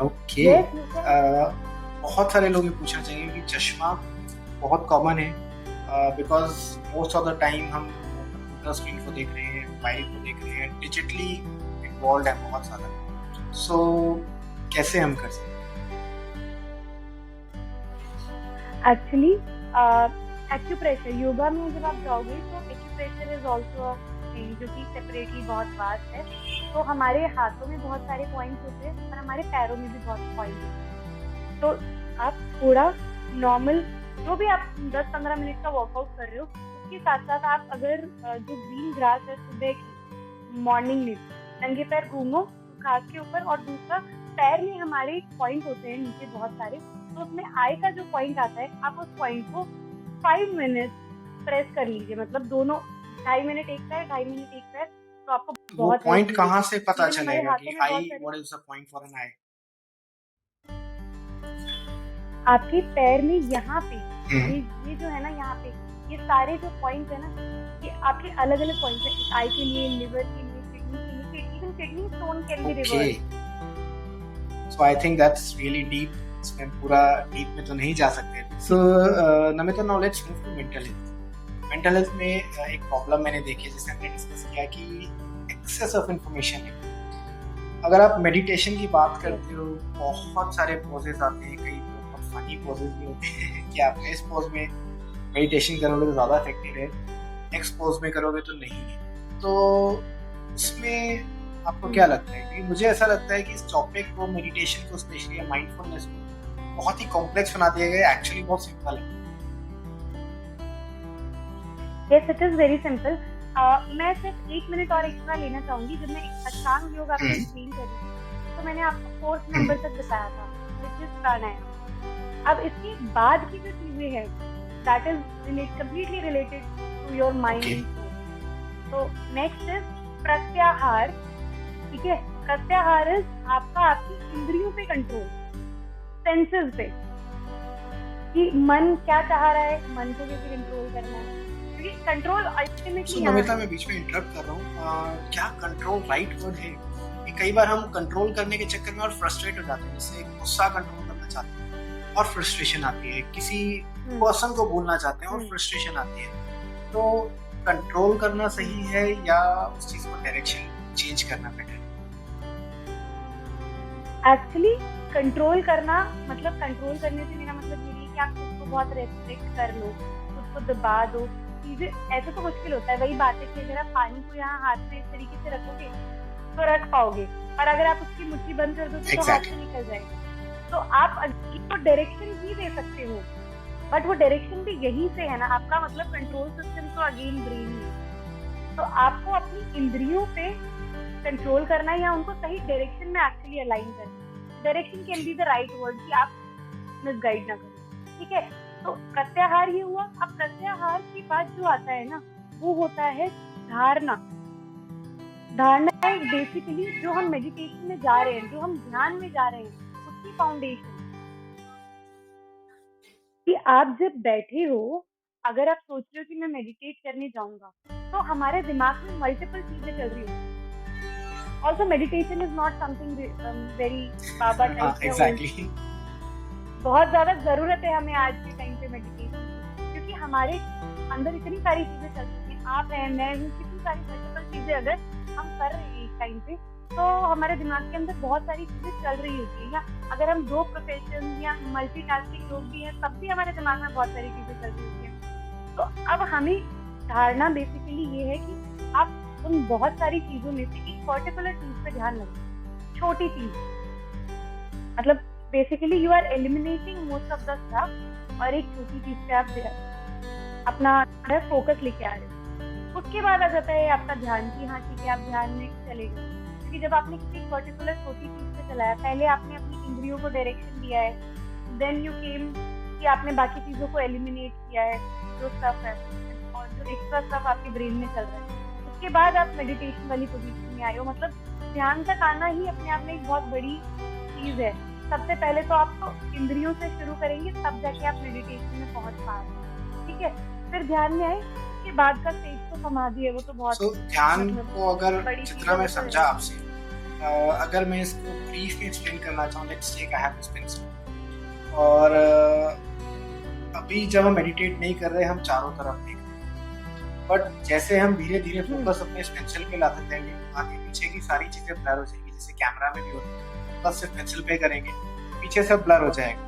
ओके। यस, मतलब बहुत सारे लोग ये पूछना चाहेंगे कि चश्मा बहुत कॉमन है, because most of the time हम कंप्यूटर स्क्रीन को देख रहे हैं, मोबाइल को देख रहे हैं, डिजिटली इन्वॉल्व है बहुत ज़्यादा। सो कैसे हम कर सकते एक्चुअली एक्यूप्रेशर, योगा में जब आप जाओगे तो एक्यूप्रेशर इज ऑल्सो जो कि सेपरेटली बहुत वास्ट है। तो हमारे हाथों में बहुत सारे पॉइंट्स होते हैं और हमारे पैरों में भी बहुत पॉइंट्स होते हैं। तो आप थोड़ा नॉर्मल जो भी आप 10-15 मिनट का वर्कआउट कर रहे हो, उसके साथ साथ आप अगर जो ग्रीन ग्रास है सुबह की मॉर्निंग में नंगे पैर घूमो घास के ऊपर, और दूसरा पैर में हमारे पॉइंट होते हैं नीचे बहुत सारे, तो उसमें आई का जो पॉइंट आता है आप उस पॉइंट को 5 मिनट प्रेस कर लीजिए, मतलब दोनों 2.5 मिनट एक पैर 2.5 मिनट एक पैर, तो आपको वो बहुत पॉइंट हेल्प कहाँ मिलेगी। से पता इवन हमारे चलेगा हाथों कि में बहुत आई, सारे what is the point for an eye? आपके पैर में यहाँ पे ये जो है ना, यहाँ पे ये सारे जो पॉइंट्स है ना, ये आपके अलग अलग पॉइंट्स है। आई के लिए, लिवर के लिए, किडनी के लिए, even kidney stone can be reversed. So I think that's really deep, इसमें पूरा डीप में तो नहीं जा सकते। So Namita, now let's move to mental health. Mental health में एक प्रॉब्लम मैंने देखी है, जैसे हमने डिस्कस किया कि एक्सेस ऑफ इंफॉर्मेशन है। अगर आप मेडिटेशन की बात करते हो, बहुत सारे पोजेस आते हैं, कई बहुत फनी पोजेस भी होते हैं कि आप इस पोज में मेडिटेशन करोगे तो ज़्यादा इफेक्टिव है, नेक्स्ट पोज में करोगे तो नहीं है। तो इसमें आपको क्या लगता है? क्योंकि मुझे ऐसा लगता है कि इस टॉपिक को, मेडिटेशन को स्पेशली, माइंडफुलनेस को बहुत ही कॉम्प्लेक्स बना दिया गया है। एक्चुअली बहुत सिंपल है। Yes, it is very simple. मैं सिर्फ 1 मिनट और एक्स्ट्रा लेना चाहूंगी। जब मैं अष्टांग योग आपको एक्सप्लेन कर रही थी तो मैंने आपको 4th नंबर तक बताया था, विच इज प्राणायाम। अब इसके बाद की जो चीजें हैं, that is completely related to your mind. तो नेक्स्ट इज प्रत्याहार। ठीक है, प्रत्याहार इज आपकी इंद्रियों पे कंट्रोल, सेंसेस पे, कि मन क्या चाह रहा है, मन को कैसे कंट्रोल करना है, क्योंकि कंट्रोल अल्टीमेटली। नमिता, मैं बीच में इंटरप्ट कर रहा हूँ, क्या कंट्रोल राइट वर्ड है? कि कई बार हम कंट्रोल करने के चक्कर में और फ्रस्ट्रेट हो जाते हैं, जैसे गुस्सा कंट्रोल करना चाहते हैं और फ्रस्ट्रेशन आती है, किसी पर्सन को बोलना चाहते हैं और फ्रस्ट्रेशन आती है। तो कंट्रोल करना सही है या उस चीज को डायरेक्शन चेंज करना बेटर? एक्चुअली कंट्रोल करना मतलब, कंट्रोल करने से मेरा मतलब ये नहीं कि आप खुद को बहुत रेस्ट्रिक्ट कर लो, खुद को दबा दो। चीजें ऐसे तो मुश्किल होता है। वही बात है कि अगर आप पानी को यहाँ हाथ में इस तरीके से रखोगे तो रख पाओगे, और अगर आप उसकी मुट्ठी बंद कर दोगे तो हाथ से निकल जाएगा। तो आप तो डायरेक्शन ही दे सकते हो, बट वो डायरेक्शन भी यहीं से है ना। आपका मतलब कंट्रोल सिस्टम तो अगेन ब्रेन है। तो आपको अपनी इंद्रियों पे कंट्रोल करना है या उनको सही डायरेक्शन में एक्चुअली अलाइन करना। Direction can be the right word, कि आप मिसगाइड ना करो। ठीक है, तो प्रत्याहार ये हुआ। अब प्रत्याहार के बाद जो आता है ना, वो होता है धारणा। धारणा बेसिकली जो हम मेडिटेशन में जा रहे हैं, जो हम ध्यान में जा रहे हैं, उसकी फाउंडेशन। कि आप जब बैठे हो, अगर आप सोच रहे हो कि मैं मेडिटेट करने जाऊंगा, तो हमारे दिमाग में मल्टीपल चीजें चल रही होती। Also meditation is not something very Baba type. बहुत ज्यादा जरूरत है हमें आज के टाइम पे मेडिटेशन की, क्योंकि हमारे अंदर इतनी सारी चीजें चल रही हैं। आप हैं, मैं हूँ, कितनी सारी मल्टीपल चीजें अगर हम कर रहे हैं इस टाइम पे, तो हमारे दिमाग के अंदर बहुत सारी चीजें चल रही होती है। या अगर हम 2 प्रोफेशन या मल्टीटास्किंग लोग भी हैं, तब भी हमारे दिमाग में बहुत सारी चीजें चल रही होती हैं। तो अब हमें धारणा बेसिकली ये है कि आप उन बहुत सारी चीजों में से एक पर्टिकुलर चीज पे ध्यान लगाएं, छोटी चीज। मतलब basically you are eliminating most of the stuff, और एक छोटी चीज पे आप अपना फोकस लेके आ रहे हो। उसके बाद आ जाता है आपका ध्यान की हाँ ठीक है आप ध्यान में चले गए, क्योंकि जब आपने किसी पर्टिकुलर छोटी चीज पे चलाया, पहले आपने अपनी इंद्रियों को डायरेक्शन दिया है, देन यू केम कि आपने बाकी चीजों को एलिमिनेट किया है जो स्टफ है और जो एक्स्ट्रा स्टफ आपके ब्रेन में चल रहा है, उसके बाद आप मेडिटेशन वाली पोजीशन में आए हो। मतलब ध्यान तक आना ही अपने आप में एक बहुत बड़ी चीज है। सबसे पहले तो आप तो इंद्रियों से शुरू करेंगे, तब जाके आप मेडिटेशन में पहुंच पा रहे हैं, ठीक है। फिर ध्यान में आए, उसके बाद का स्टेज तो समाधि है, वो तो बहुत ध्यान को अगर बड़ी जितना मैं समझा आपसे, अगर मैं इसको ब्रीफ में एक्सप्लेन करना चाहूँ, let's take I have this pencil और अभी जब हम मेडिटेट नहीं कर रहे, हम चारों तरफ देख रहे हैं, बट जैसे हम धीरे धीरे फोकस अपने इस पेंसिल पे लाते जाएंगे, आगे पीछे की सारी चीजें ब्लर हो जाएंगी, जैसे कैमरा में भी होता है, बस सिर्फ पेंसिल पे करेंगे, पीछे सब ब्लर हो जाएगा।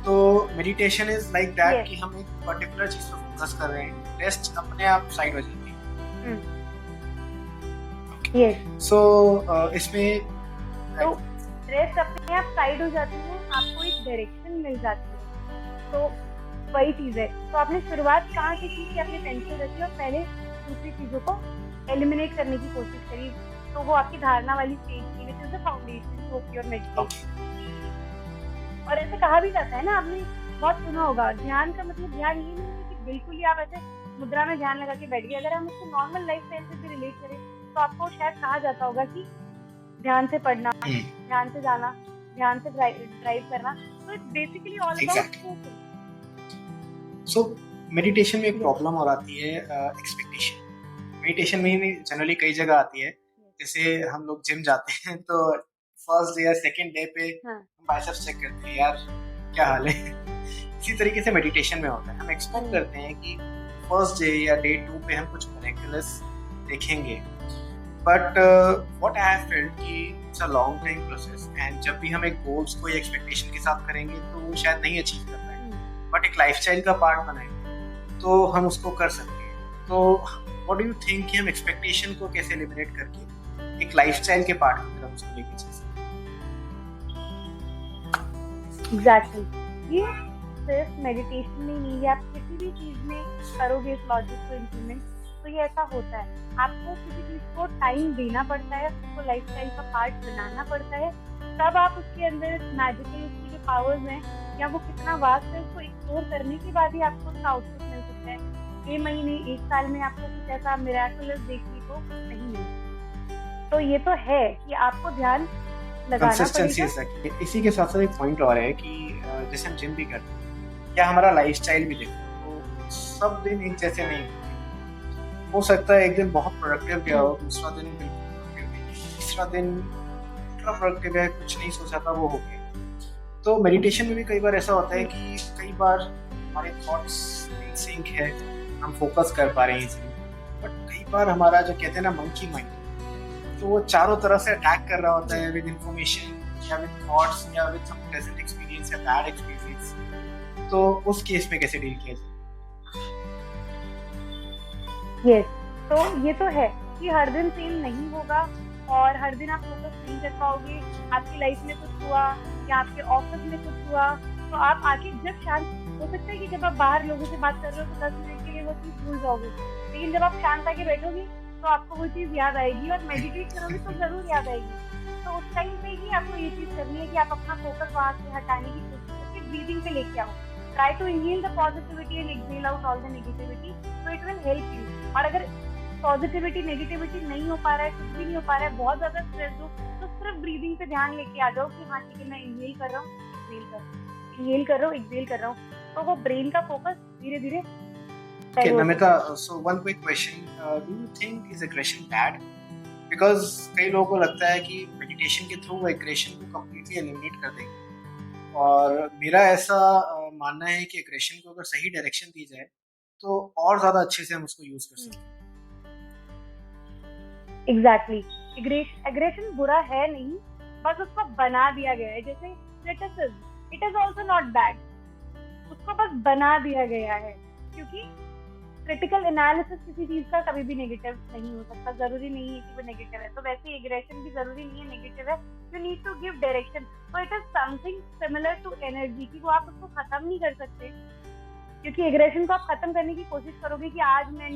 तो मेडिटेशन इज लाइक दैट कि हम एक पर्टिकुलर चीज पे फोकस कर रहे हैं, रेस्ट अपने आप साइड हो जाएगी। सो इसमें तो रेस्ट अपने आप साइड हो जाती है, आपको एक डायरेक्शन मिल जाती है, तो वही चीज है। तो आपने शुरुआत कहाँ से की कि आपने पेंसिल रखी और पहले दूसरी चीजों को एलिमिनेट करने की कोशिश करी, तो वो आपकी धारणा वाली स्टेज की, which is the foundation of your meditation. और ऐसे कहा भी जाता है ना, आपने बहुत सुना होगा, ध्यान का मतलब ध्यान ये नहीं है कि बिल्कुल ही आप ऐसे मुद्रा में ध्यान लगा के बैठ गए। अगर हम इसको नॉर्मल लाइफ स्टाइल से भी रिलेट करें तो आपको शायद कहा जाता होगा कि ध्यान से पढ़ना, ध्यान से जाना, ध्यान से ड्राइव करना, तो it's basically all about focus. So meditation में एक प्रॉब्लम और आती है, एक्सपेक्टेशन। मेडिटेशन में ही जनरली कई जगह आती है, जैसे हम लोग जिम जाते हैं तो फर्स्ट डे या सेकंड डे पे हम बाइसेप्स चेक करते हैं, यार क्या हाल है। इसी तरीके से मेडिटेशन में होता है, हम एक्सपेक्ट करते हैं कि फर्स्ट डे या डे 2 पे हम कुछ मिरेकलस देखेंगे, but what I have felt कि it's a long time process, and जब भी हम एक गोल्स को एक्सपेक्टेशन के साथ करेंगे तो वो शायद नहीं अचीव कर पाए, बट एक लाइफस्टाइल का पार्ट बनाए तो हम उसको कर सकते हैं। तो व्हाट डू यू थिंक कि हम एक्सपेक्टेशन को कैसे एलिमिनेट करके एक लाइफस्टाइल के पार्ट की तरफ उसको लेके चल सकते हैं? एग्जैक्टली, ये सिर्फ मेडिटेशन में नहीं है, आप किसी भी चीज में करोगे इस लॉजिक को इम्प्लीमेंट, तो ये ऐसा होता है। आपको किसी चीज को टाइम देना पड़ता है, उसको लाइफस्टाइल का पार्ट बनाना पड़ता है, तब आप उसके अंदर मैजिकल उसकी जो पावर्स हैं या वो कितना वास्ट है उसको एक्सप्लोर करने के बाद ही आपको उसका आउटपुट मिल सकता है। 6 महीने 1 साल में आपको कुछ ऐसा मिरेकलस देखने को नहीं मिलता। तो ये तो है कि आपको ध्यान लगाना पड़ेगा। इसी के साथ साथ एक पॉइंट और है कि जैसे हम जिम भी करते हैं या हमारा लाइफस्टाइल भी देखो, तो सब दिन एक जैसे नहीं होते। हो सकता है एक दिन बहुत प्रोडक्टिव गया हो, दूसरा दिन बिल्कुल प्रोडक्टिव नहीं, तीसरा दिन इतना प्रोडक्टिव है कुछ नहीं सोचा था वो हो गया। तो मेडिटेशन में भी कई बार ऐसा होता है कि कई बार हमारे थॉट्स इन सिंक है, हम फोकस कर पा रहे हैं इजीली, बट कई बार हमारा जो कहते हैं ना मंकी माइंड, तो वो चारों तरफ से अटैक कर रहा होता है विद इंफॉर्मेशन या विद थॉट्स या विद सम प्लेजेंट एक्सपीरियंस या बैड एक्सपीरियंस। तो उस केस में कैसे डील किया जाए? यस, तो ये तो है कि हर दिन सेम नहीं होगा और हर दिन आप फोकस नहीं कर पाओगे। आपकी लाइफ में कुछ हुआ या आपके ऑफिस में कुछ हुआ, तो आप आके जब शांत, हो सकता है कि जब आप बाहर लोगों से बात कर रहे हो तो 10 मिनट के लिए वो चीज भूल जाओगे, लेकिन जब आप शांत आके बैठोगे तो आपको वो चीज याद आएगी और मेडिटेट करोगे तो जरूर याद आएगी। तो उस टाइम पे ही आपको ये चीज करनी है कि आप अपना फोकस वहां से हटाने की कोशिश करके ब्रीदिंग पे लेके आओ। Try to inhale the positivity and exhale out all the negativity, so it will help you. और अगर पॉजिटिविटी नेगेटिविटी नहीं हो पा रहा है, कुछ भी नहीं हो पा रहा है, बहुत ज्यादा स्ट्रेस हो, तो सिर्फ ब्रीदिंग पे ध्यान लेके आ जाओ कि हाँ ठीक है मैं इनहेल कर रहा हूँ, एक्सहेल कर रहा हूँ, इनहेल कर रहा हूँ, एक्सहेल कर रहा हूँ, तो वो ब्रेन का फोकस धीरे धीरे। Okay, Namita, so one quick question, do you think is aggression bad? Because कई लोगों को लगता है कि मेडिटेशन के थ्रू वो एग्रेशन को completely eliminate कर देंगे, और मेरा ऐसा मानना है कि एग्रेशन को अगर सही डायरेक्शन दी जाए तो और ज्यादा अच्छे से हम उसको यूज कर सकते हैं। एग्जैक्टली, एग्रेशन बुरा है नहीं, बस उसको बना दिया गया है। जैसे criticism, it is also not bad, उसको बस बना दिया गया है, क्योंकि क्रिटिकल एनालिसिस किसी चीज का कभी भी नेगेटिव नहीं हो सकता, जरूरी नहीं है कि वो नेगेटिव है। तो वैसे एग्रेशन भी जरूरी नहीं है नेगेटिव है, you need to give direction. तो it is something similar to energy, कि वो आप उसको खत्म नहीं कर सकते, क्योंकि एग्रेशन को आप खत्म करने की कोशिश करोगे कि आज मैं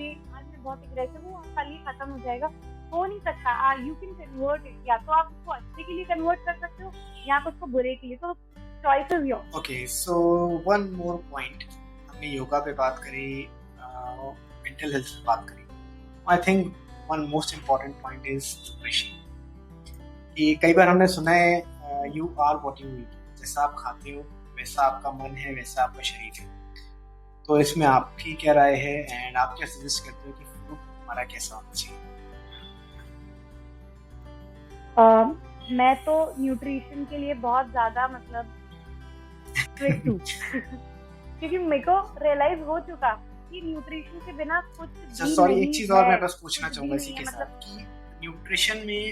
बहुत एग्रेसिव हूँ, कल ये खत्म हो जाएगा, हो नहीं सकता। यू कैन कन्वर्ट इट, या तो आप उसको अच्छे के लिए कन्वर्ट कर सकते हो या आप उसको बुरे के लिए, तो choice is your. Okay, so one more point, हमने योगा पे बात करी, मेंटल हेल्थ पे बात करी, I think one most important point is nutrition. कि कई बार हमने सुना है you are what you eat, जैसा आप खाते हो वैसा आपका मन है, वैसा आपका शरीर है। तो इसमें आपकी क्या राय है एंड आप क्या सजेस्ट करते हो कि फूड हमारा कैसा होना चाहिए? मैं तो न्यूट्रिशन के लिए बहुत ज्यादा मतलब स्ट्रिक्ट हूँ क्योंकि मेरे को रियलाइज हो चुका कि न्यूट्रिशन के बिना कुछ भी सॉरी, नहीं एक चीज और है, मैं बस पूछना कुछ चाहूंगा भी इसी नहीं के है, साथ कि न्यूट्रिशन में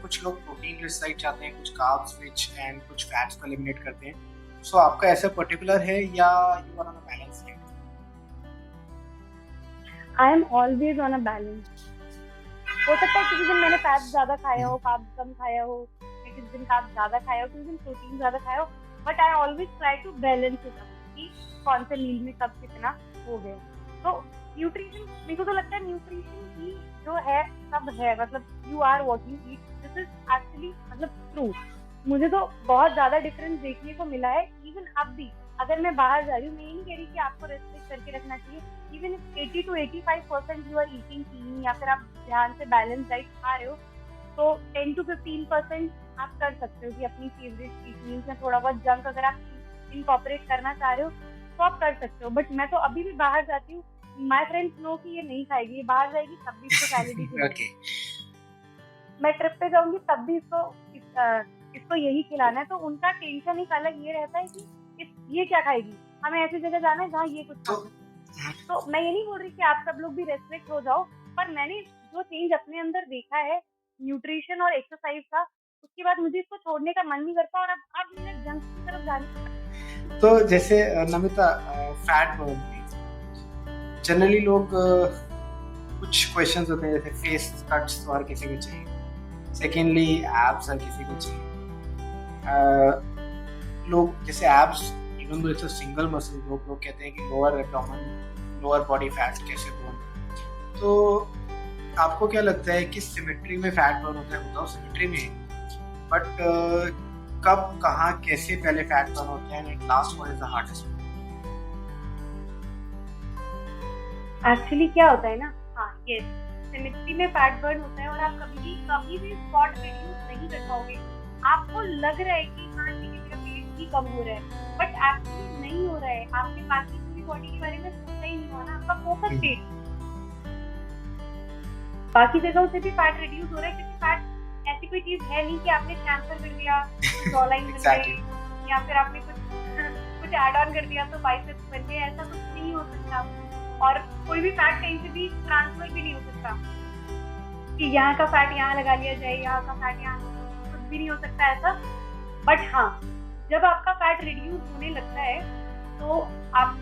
कुछ लोग प्रोटीन रिच डाइट चाहते हैं, कुछ कार्ब्स रिच एंड कुछ फैट्स को एलिमिनेट करते हैं। सो आपका ऐसा पर्टिकुलर है या you are on a balance diet? I am always on a balance. हो सकता है किसी दिन मैंने फैट ज्यादा खाया हो, कार्ब कम खाया हो, या किसी दिन कार्ब ज्यादा खाया हो, किसी दिन प्रोटीन ज्यादा खाया हो, but I always try to balance it कि कौन से मील में कब कितना हो गया। तो न्यूट्रिशन, मेरे को तो लगता है न्यूट्रिशन ही जो है सब है, मतलब you are what you eat, this is actually मतलब ट्रू। मुझे तो बहुत ज्यादा डिफरेंस देखने को मिला है। इवन अब भी अगर मैं बाहर जा रही हूँ, मैं ये नहीं कह रही कि आपको रेस्ट्रिक्ट करके रखना चाहिए, even 80 to 85% you are eating clean या फिर आप ध्यान से बैलेंस डाइट खा रहे हो, तो 10 to 15% आप कर सकते हो कि अपनी फेवरेट चीज मील्स में थोड़ा बहुत जंक अगर आप इनकॉर्पोरेट करना चाह रहे हो तो आप कर सकते हो। बट मैं तो अभी भी बाहर जाती हूँ, माय फ्रेंड्स नो कि ये नहीं खाएगी, ये बाहर जाएगी तब भी इसको सैलडी ओके, मैं ट्रिप पे जाऊंगी तब भी इसको यही खिलाना है। तो उनका टेंशन एक अलग ये रहता है कि ये क्या खाएगी, हमें ऐसी जगह जाना है जहाँ ये कुछ खाना। तो मैं ये नहीं बोल रही कि आप सब लोग भी रेस्ट्रिक्ट हो जाओ, पर मैंने जो चेंज अपने अंदर देखा है न्यूट्रिशन और एक्सरसाइज का, उसके बाद मुझे इसको छोड़ने का मन नहीं करता और अब मेरा जंक की तरफ जाने। तो जैसे नमिता, फैट बर्न जनरली लोग कुछ क्वेश्चंस होते हैं, जैसे फेस कट्स तो हर किसी को चाहिए, सेकेंडली एब्स हर किसी को चाहिए। लोग जैसे abs even though it's a single muscle, लोग कहते हैं कि lower abdomen, lower body fat कैसे बर्न। तो आपको क्या लगता है किस सिमेट्री में फैट बर्न होता है? बताओ, सिमेट्री में, बट कब कहाँ कैसे पहले फैट बर्न होता है and last what is the hardest? Actually क्या होता है ना, हाँ यस, सिमेट्री में फैट बर्न होता है और आप कभी भी स्पॉट रिड्यूस नहीं कर पाओगे। आपको लग रहा है कि हाँ ठीक है मेरा पेट भी कम हो रहा है, बट एक्चुअली नहीं हो रहा है। आपने बाकी पूरी बॉडी के बारे में सोचा ही नहीं हुआ ना, आपका फोकस पेट, बाकी जगहों से भी फैट रिड्यूस हो रहा है, क्योंकि फैट ऐसी कोई चीज है नहीं कि आपने कैंसर कर दिया जॉ लाइन बन गई, या फिर आपने कुछ ऐड ऑन कर दिया तो बाइसेप्स बन गए, ऐसा कुछ नहीं हो सकता। और कोई भी फैट कहीं से भी ट्रांसफर भी नहीं हो सकता कि यहाँ का फैट यहाँ लगा लिया जाए, यहाँ का फैट यहाँ, कुछ भी नहीं हो सकता ऐसा। बट हाँ, जब आपका फैट रिड्यूस होने लगता है तो आप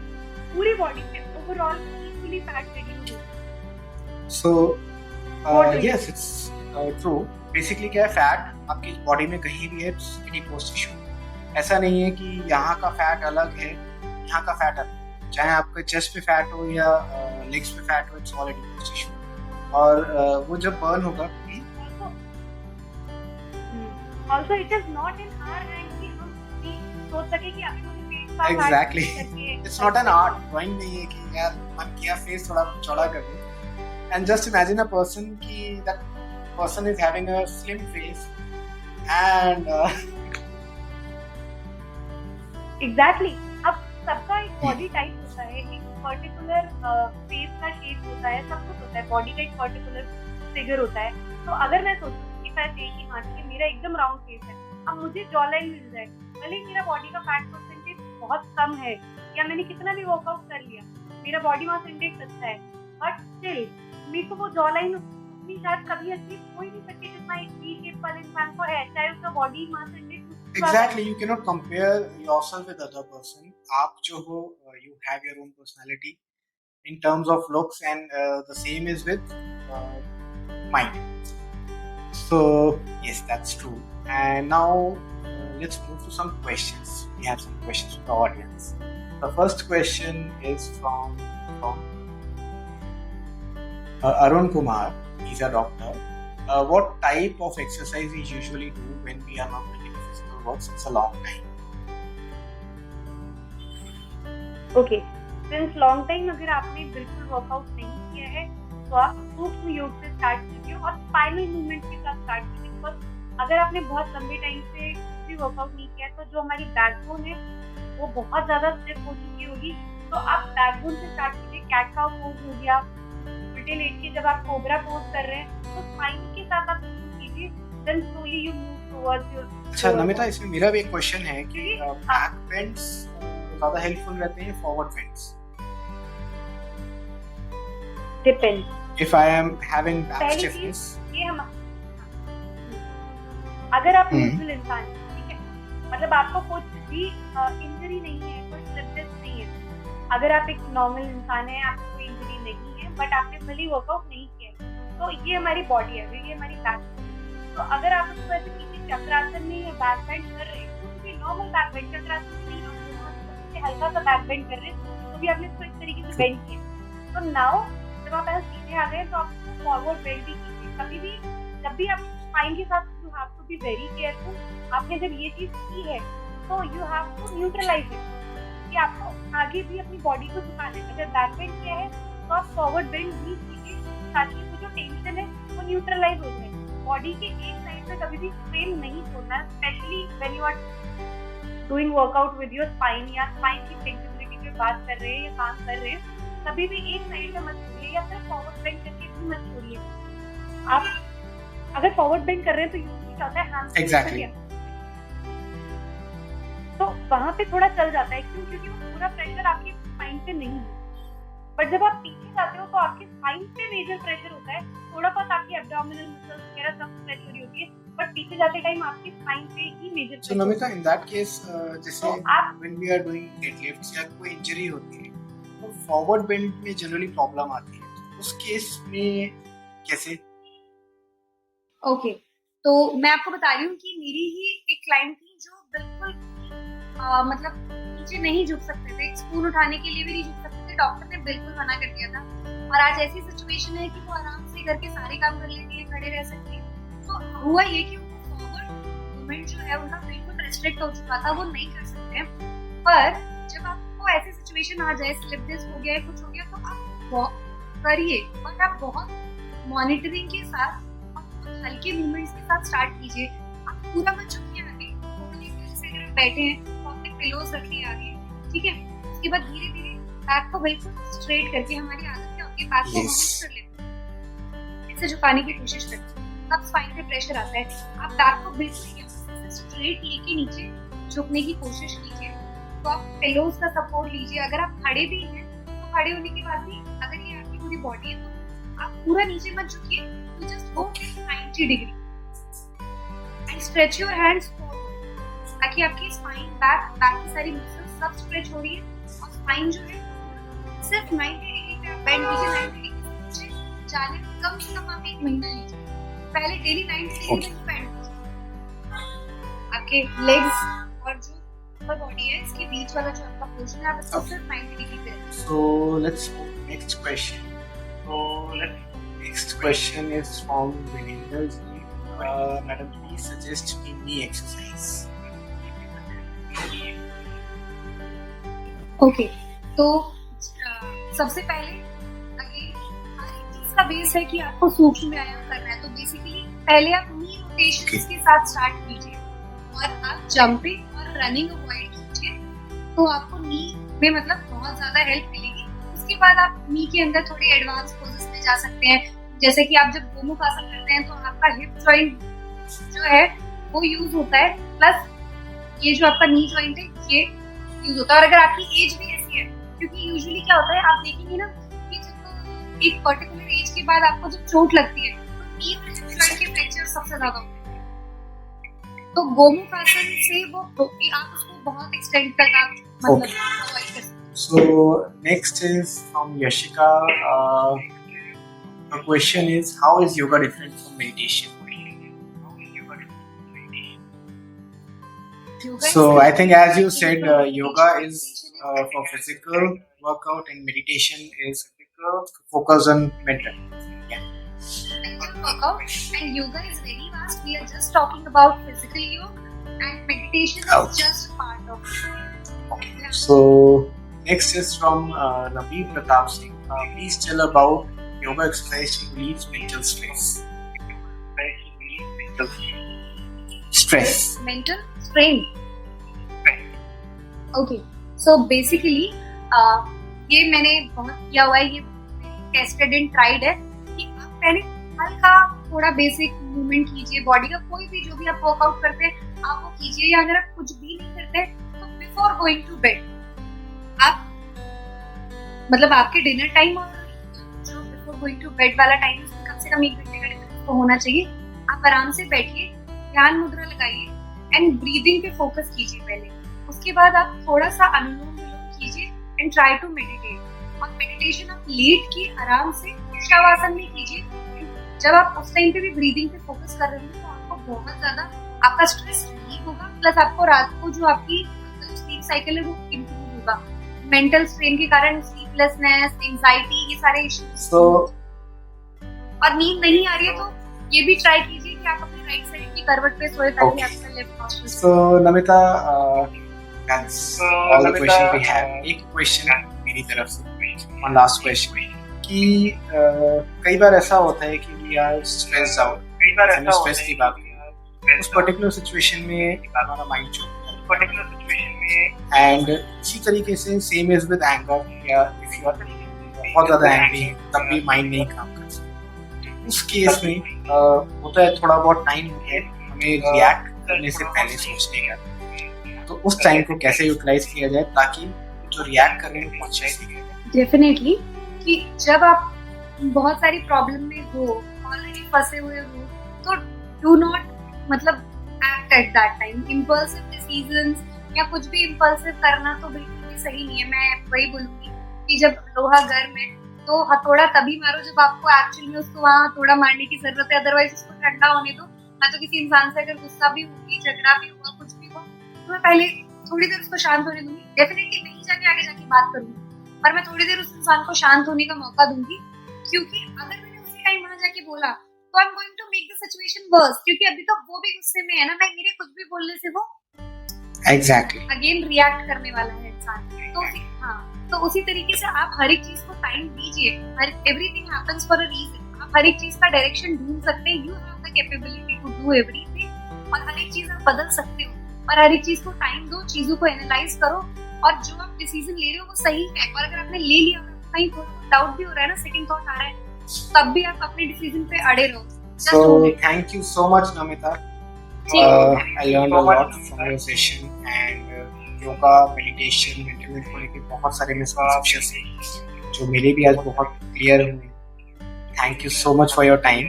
पूरी बॉडी पे ओवरऑल इक्वली फैट रिड्यूस होता है। So yes, it's true. Basically क्या है, फैट आपकी बॉडी में कहीं भी है, एनी पोस्ट टिश्यू। ऐसा नहीं है कि यहाँ का फैट अलग है, यहाँ का फैट अलग, चाहे आपके चेस्ट पे फैट हो या लेग्स पे फैट हो, it's all any post tissue. और वो जब बर्न होगा, also it is not in our hand कि हम सोच सके कि अभी मुझे पेट का exactly, it's not an art, drawing नहीं है कि यार मन किया फेस थोड़ा चौड़ा कर दे। and just imagine a person कि that person is having a slim face and exactly, अब सबका एक बॉडी टाइप होता है, एक पर्टिकुलर फेस का शेप होता है, सब कुछ होता है, बॉडी का एक पर्टिकुलर फिगर होता है। तो अगर मैं सोचूं कि हाँ ठीक है मेरा एकदम राउंड फेस है, अब मुझे जॉ लाइन मिल जाए, भले मेरा बॉडी का फैट परसेंटेज बहुत कम है या मैंने कितना भी वर्कआउट कर लिया, मेरा बॉडी मास इंडेक्स अच्छा है, बट स्टिल मेरे को वो जॉ लाइन उतनी शायद कभी अचीव हो ही नहीं सकती जितना एक वी शेप वाले इंसान को है, चाहे उसका body mass index. Exactly, you cannot compare yourself with other person. आप जो हो, you have your own personality in terms of looks, and the same is with mind. So yes, that's true. And now let's move to some questions. We have some questions from the audience. The first question is from Arun Kumar, he's a doctor. What type of exercise we usually do when we are not doing any physical work since a long time? Okay, since long time अगर आपने बिल्कुल वर्कआउट नहीं किया है तो आप सूक्ष्म योग से स्टार्ट कीजिए और स्पाइनल मूवमेंट के साथ स्टार्ट कीजिए। बिकॉज अगर आपने बहुत लंबे टाइम से भी वर्कआउट नहीं किया तो जो हमारी बैकबोन है वो बहुत ज्यादा स्टिफ हो चुकी होगी। तो आप बैकबोन से स्टार्ट कीजिए। कैट काउ पोज हो गया, उल्टे लेट के जब आप कोबरा पोज कर रहे हैं तो स्पाइन के साथ आप कीजिए, then slowly you move towards your. अच्छा नमिता, इसमें मेरा भी एक क्वेश्चन है कि बैक बेंड्स ज्यादा हेल्पफुल रहते हैं forward bends? Depend. If I am having back stiffness, ये हम अगर आप न्यूट्रल इंसान हैं, ठीक है, मतलब आपको कुछ भी इंजरी नहीं है, कोई स्लिपनेस नहीं है, अगर आप एक नॉर्मल इंसान है, आपको कोई इंजरी नहीं है बट आपने भले वर्कआउट नहीं किया तो ये हमारी बॉडी है, ये हमारी बैक। तो अगर आप उसको ऐसे पीछे चक्रासन में या बैक बेंड कर रहे हैं तो भी नॉर्मल बैक बेंड, चक्रासन नहीं, हल्का सा बैक बेंड कर रहे हैं तो भी आपने इसको इस तरीके से बेंड किया। तो नाउ जब आप ऐसे सीधे आ गए तो आप फॉरवर्ड बेंड भी कीजिए। कभी भी जब भी आप स्पाइन के साथ you have to be very careful. आपने जब ये चीज की है तो you have to neutralise it, कि आपको आगे भी अपनी बॉडी को झुकाना है। अगर बैक बेंड किया है तो आप फॉरवर्ड बेंड भी कीजिए ताकि वो जो टेंशन है वो न्यूट्रलाइज हो जाए। बॉडी के एक साइड पे कभी भी स्ट्रेन नहीं छोड़ना है, specially when you are doing workout with your spine या स्पाइन की फ्लेक्सिबिलिटी पे बात कर रहे हैं या काम कर रहे हैं। कभी भी एक साइड पे मत छोड़िए या फिर फॉरवर्ड बेंड करके भी मत छोड़िए। आप अगर फॉरवर्ड बेंड कर रहे हैं तो यूजली क्या होता है, एग्जैक्टली, तो वहां पे थोड़ा चल जाता है। क्यों? क्योंकि वो पूरा प्रेशर आपकी स्पाइन पे नहीं है। बट जब आप पीछे जाते हो तो आपकी स्पाइन पे मेजर प्रेशर होता है, थोड़ा बहुत आपकी एब्डोमिनल मसल्स वगैरह सब स्ट्रेच हो रही होती है, बट पीछे जाते टाइम आपकी स्पाइन पे ही measure. So Namita, in that case जैसे when we are doing deadlifts या कोई इंजरी होती है तो फॉरवर्ड बेंड में जनरली प्रॉब्लम आती है, तो उस केस में कैसे? ओके, तो मैं आपको बता रही हूँ कि मेरी ही एक क्लाइंट थी जो बिल्कुल मतलब नीचे नहीं झुक सकते थे, स्पून उठाने के लिए भी नहीं झुक सकते थे, डॉक्टर ने बिल्कुल मना कर दिया था। और आज ऐसी सिचुएशन है कि वो आराम से घर के सारे काम कर लेती है, खड़े रह सकती है। तो हुआ ये कि फॉरवर्ड मूवमेंट जो है उनका बिल्कुल रेस्ट्रिक्ट हो चुका था, वो नहीं कर सकते हैं। पर जब आपको ऐसी सिचुएशन आ जाए, स्लिपनेस हो गया है, कुछ हो गया, तो आप करिए, बट आप बहुत मॉनिटरिंग के साथ हल्के मूवमेंट्स के साथ स्टार्ट कीजिए। आप पूरा मत झुकिए आगे, जैसे अगर आप बैठे हैं तो अपने पिलोस रखिए आगे, ठीक है। उसके बाद धीरे धीरे बैक को बिल्कुल स्ट्रेट करके, हमारी आदत क्या होती है बैक को माउंट कर लेते हैं, ऐसे झुकाने की कोशिश करते हैं, तब स्पाइन पे प्रेशर आता है। आप बैक को बिल्कुल स्ट्रेट लेके नीचे झुकने की कोशिश कीजिए। तो आप पिलोस का सपोर्ट लीजिए। अगर आप खड़े भी हैं तो खड़े होने के बाद भी अगर ये आपकी पूरी बॉडी है तो आप पूरा नीचे मत झुकिए, you just go 90 degree and stretch your hands forward, ताकि आपकी स्पाइन बैक की सारी मसल्स सब स्ट्रेच हो रही है और स्पाइन जो है सिर्फ 90 डिग्री पे आप बेंड कीजिए। 90 डिग्री से जाने में कम से कम आप 1 महीना लीजिए। पहले डेली 90 डिग्री पे बेंड कीजिए। आपके लेग्स और जो ऊपर बॉडी है इसके बीच वाला जो आपका पोर्शन है आप इसको सिर्फ 90 डिग्री पे रखिए। So let's move to next question. Next question is from Vinendra ji. Madam, please suggest me knee exercise. Okay, तो सबसे पहले हर एक चीज का बेस है कि आपको सूक्ष्म व्यायाम करना है। तो बेसिकली पहले आप नी रोटेशंस के साथ स्टार्ट कीजिए और आप जंपिंग और रनिंग अवॉइड कीजिए, तो आपको नी में मतलब बहुत ज्यादा हेल्प मिलेगी। उसके बाद आप नी के अंदर थोड़े एडवांस पोजेस में जा सकते हैं, जैसे कि आप जब गोमुख आसन करते हैं तो आपका हिप जॉइंट जो है वो यूज होता है, प्लस ये जो आपका नी जॉइंट है ये यूज होता है। और अगर आपकी एज भी ऐसी है, क्योंकि यूजुअली क्या होता है आप देखेंगे ना कि जब एक पर्टिकुलर एज के बाद आपको जब चोट लगती है तो नी और हिप जॉइंट के फ्रैक्चर सबसे ज्यादा होते हैं। तो गोमुख आसन से वो आप उसको बहुत एक्सटेंड तक आप मतलब अवॉइड कर सकते हैं। So next is from Yashika. The question is, how is yoga different from meditation? So I think as you said, yoga is for physical workout and meditation is focused on mental. workout, and yoga is very vast. We are just talking about physical yoga, and meditation is just a part of it. Okay. Yeah. So next is from Naveen Pratap Singh. Please tell about yoga exercise to relieve mental stress. Stress. Mental strain. Okay, so basically ये मैंने बहुत किया हुआ है, ये टेस्टेड एंड ट्राइड है कि आप पहले हल्का थोड़ा बेसिक मूवमेंट कीजिए बॉडी का, कोई भी जो भी आप वर्कआउट करते हैं आप वो कीजिए, या अगर आप कुछ भी नहीं करते तो बिफोर गोइंग टू बेड आप मतलब आपके डिनर टाइम और जो बिफोर गोइंग टू बेड वाला टाइम उसमें कम से कम 1 घंटे का डिफरेंस तो होना चाहिए। आप आराम से बैठिए, ध्यान मुद्रा लगाइए एंड ब्रीदिंग पे फोकस कीजिए पहले, उसके बाद आप थोड़ा सा अनुलोम विलोम कीजिए एंड ट्राई टू मेडिटेट। और मेडिटेशन आप लेट के आराम से शवासन में कीजिए। जब आप उस टाइम पे भी ब्रीदिंग पे फोकस कर रहे होंगे तो आपको बहुत ज्यादा आपका स्ट्रेस रिलीव होगा, प्लस आपको रात को जो आपकी स्लीप साइकिल है वो इम्प्रूव होगा। मेंटल स्ट्रेन के कारण स्लीपलेसनेस, एंजाइटी, ये सारे इश्यूज और नींद नहीं आ रही है तो ये भी ट्राई कीजिए कि आप अपने राइट साइड की करवट पे सोए ताकि आपका left nostril. So Namita, that's all the questions we have. एक क्वेश्चन मेरी तरफ से, one last question कि कई बार ऐसा होता है कि we are stressed out, कई बार ऐसा स्ट्रेस की बात की उस पर्टिकुलर सिचुएशन में हमारा माइंड चौक पर्टिकुलर सिचुएशन में, एंड इसी तरीके से सेम इज विद एंगर, या इफ यू आर बहुत ज्यादा एंग्री तब भी माइंड नहीं काम कर सकता। उस केस में होता है थोड़ा बहुत टाइम होता है हमें रिएक्ट करने से पहले सोचने का, तो उस टाइम को कैसे यूटिलाइज किया जाए ताकि जो रिएक्ट करने में पहुंचे। डेफिनेटली कि जब आप बहुत सारी प्रॉब्लम में हो, ऑलरेडी फंसे हुए हो, तो डू नॉट मतलब act at that time. Impulsive decisions या कुछ भी इम्पल्सिव करना तो बिल्कुल भी सही नहीं है। मैं वही बोलूंगी कि जब लोहा गर्म है तो हथौड़ा तभी मारो जब आपको एक्चुअली में उसको वहाँ हथौड़ा मारने की जरूरत है, अदरवाइज उसको ठंडा होने दो। मैं तो किसी इंसान से अगर गुस्सा भी होगी, झगड़ा भी हुआ, कुछ भी हुआ, तो मैं पहले थोड़ी देर उसको शांत होने दूंगी। डेफिनेटली नहीं जाके आगे जाके बात करूंगी, पर मैं थोड़ी देर उस इंसान को शांत होने का मौका दूंगी, क्योंकि अगर मैंने उसी टाइम वहां जाके बोला तो I am going to make the situation worse, क्योंकि अभी तो वो भी गुस्से में है ना, मैं मेरे कुछ भी बोलने से वो एग्जैक्टली अगेन रिएक्ट करने वाला है इंसान। तो तो उसी तरीके से आप हर एक चीज को टाइम दीजिए। Everything happens for a reason. आप हर एक चीज का डायरेक्शन ढूंढ सकते हैं। You have the capability to do everything, और हर एक चीज आप बदल सकते हो, और हर एक चीज को टाइम दो, चीजों को एनालाइज करो, और जो आप डिसीजन ले रहे हो वो सही है। और अगर आपने ले लिया और कहीं थोड़ा डाउट भी हो रहा है ना, सेकंड थॉट आ रहा है, तब भी आप अपने डिसीजन पे अड़े रहो। So thank you so much Namita. I learned a lot from your session, and yoga, meditation, mental health को लेकर बहुत सारे मिसकंसेप्शंस हैं जो मेरे भी आज बहुत क्लियर हुए। Thank you so much for your time,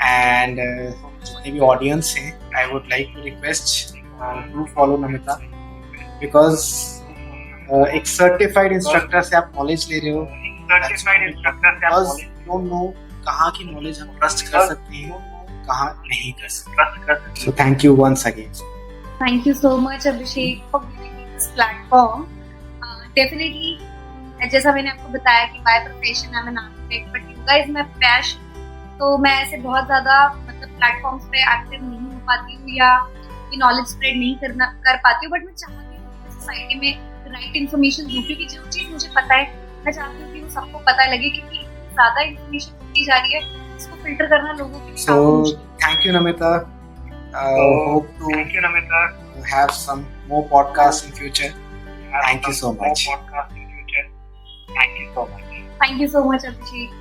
and जितने भी ऑडियंस हैं I would like to request to follow Namita, because एक सर्टिफाइड इंस्ट्रक्टर से आप नॉलेज ले रहे हो, बिकॉज यू नो कहाँ की नॉलेज हम ट्रस्ट कर सकते हैं, कहाँ नहीं कर सकते। So thank you once again. Thank you so much Abhishek for giving me this platform. Definitely जैसा मैंने आपको बताया कि by profession I'm an architect, but yoga is my passion. तो मैं ऐसे बहुत ज़्यादा मतलब प्लेटफॉर्म्स पे एक्टिव नहीं हो पाती हूँ या ये नॉलेज स्प्रेड नहीं कर पाती हूँ, बट मैं चाहती हूँ कि सोसाइटी में राइट इन्फॉर्मेशन दूँ, क्योंकि जो चीज़ मुझे पता है मैं चाहती हूँ कि वो सबको पता लगे, क्योंकि ज़्यादा इन्फॉर्मेशन दी जा रही है, इसको फिल्टर करना लोगों के लिए काफी मुश्किल है। Thank you Namita. Hope to have some more podcasts in future. Thank you so much. Thank you so much Abhishek.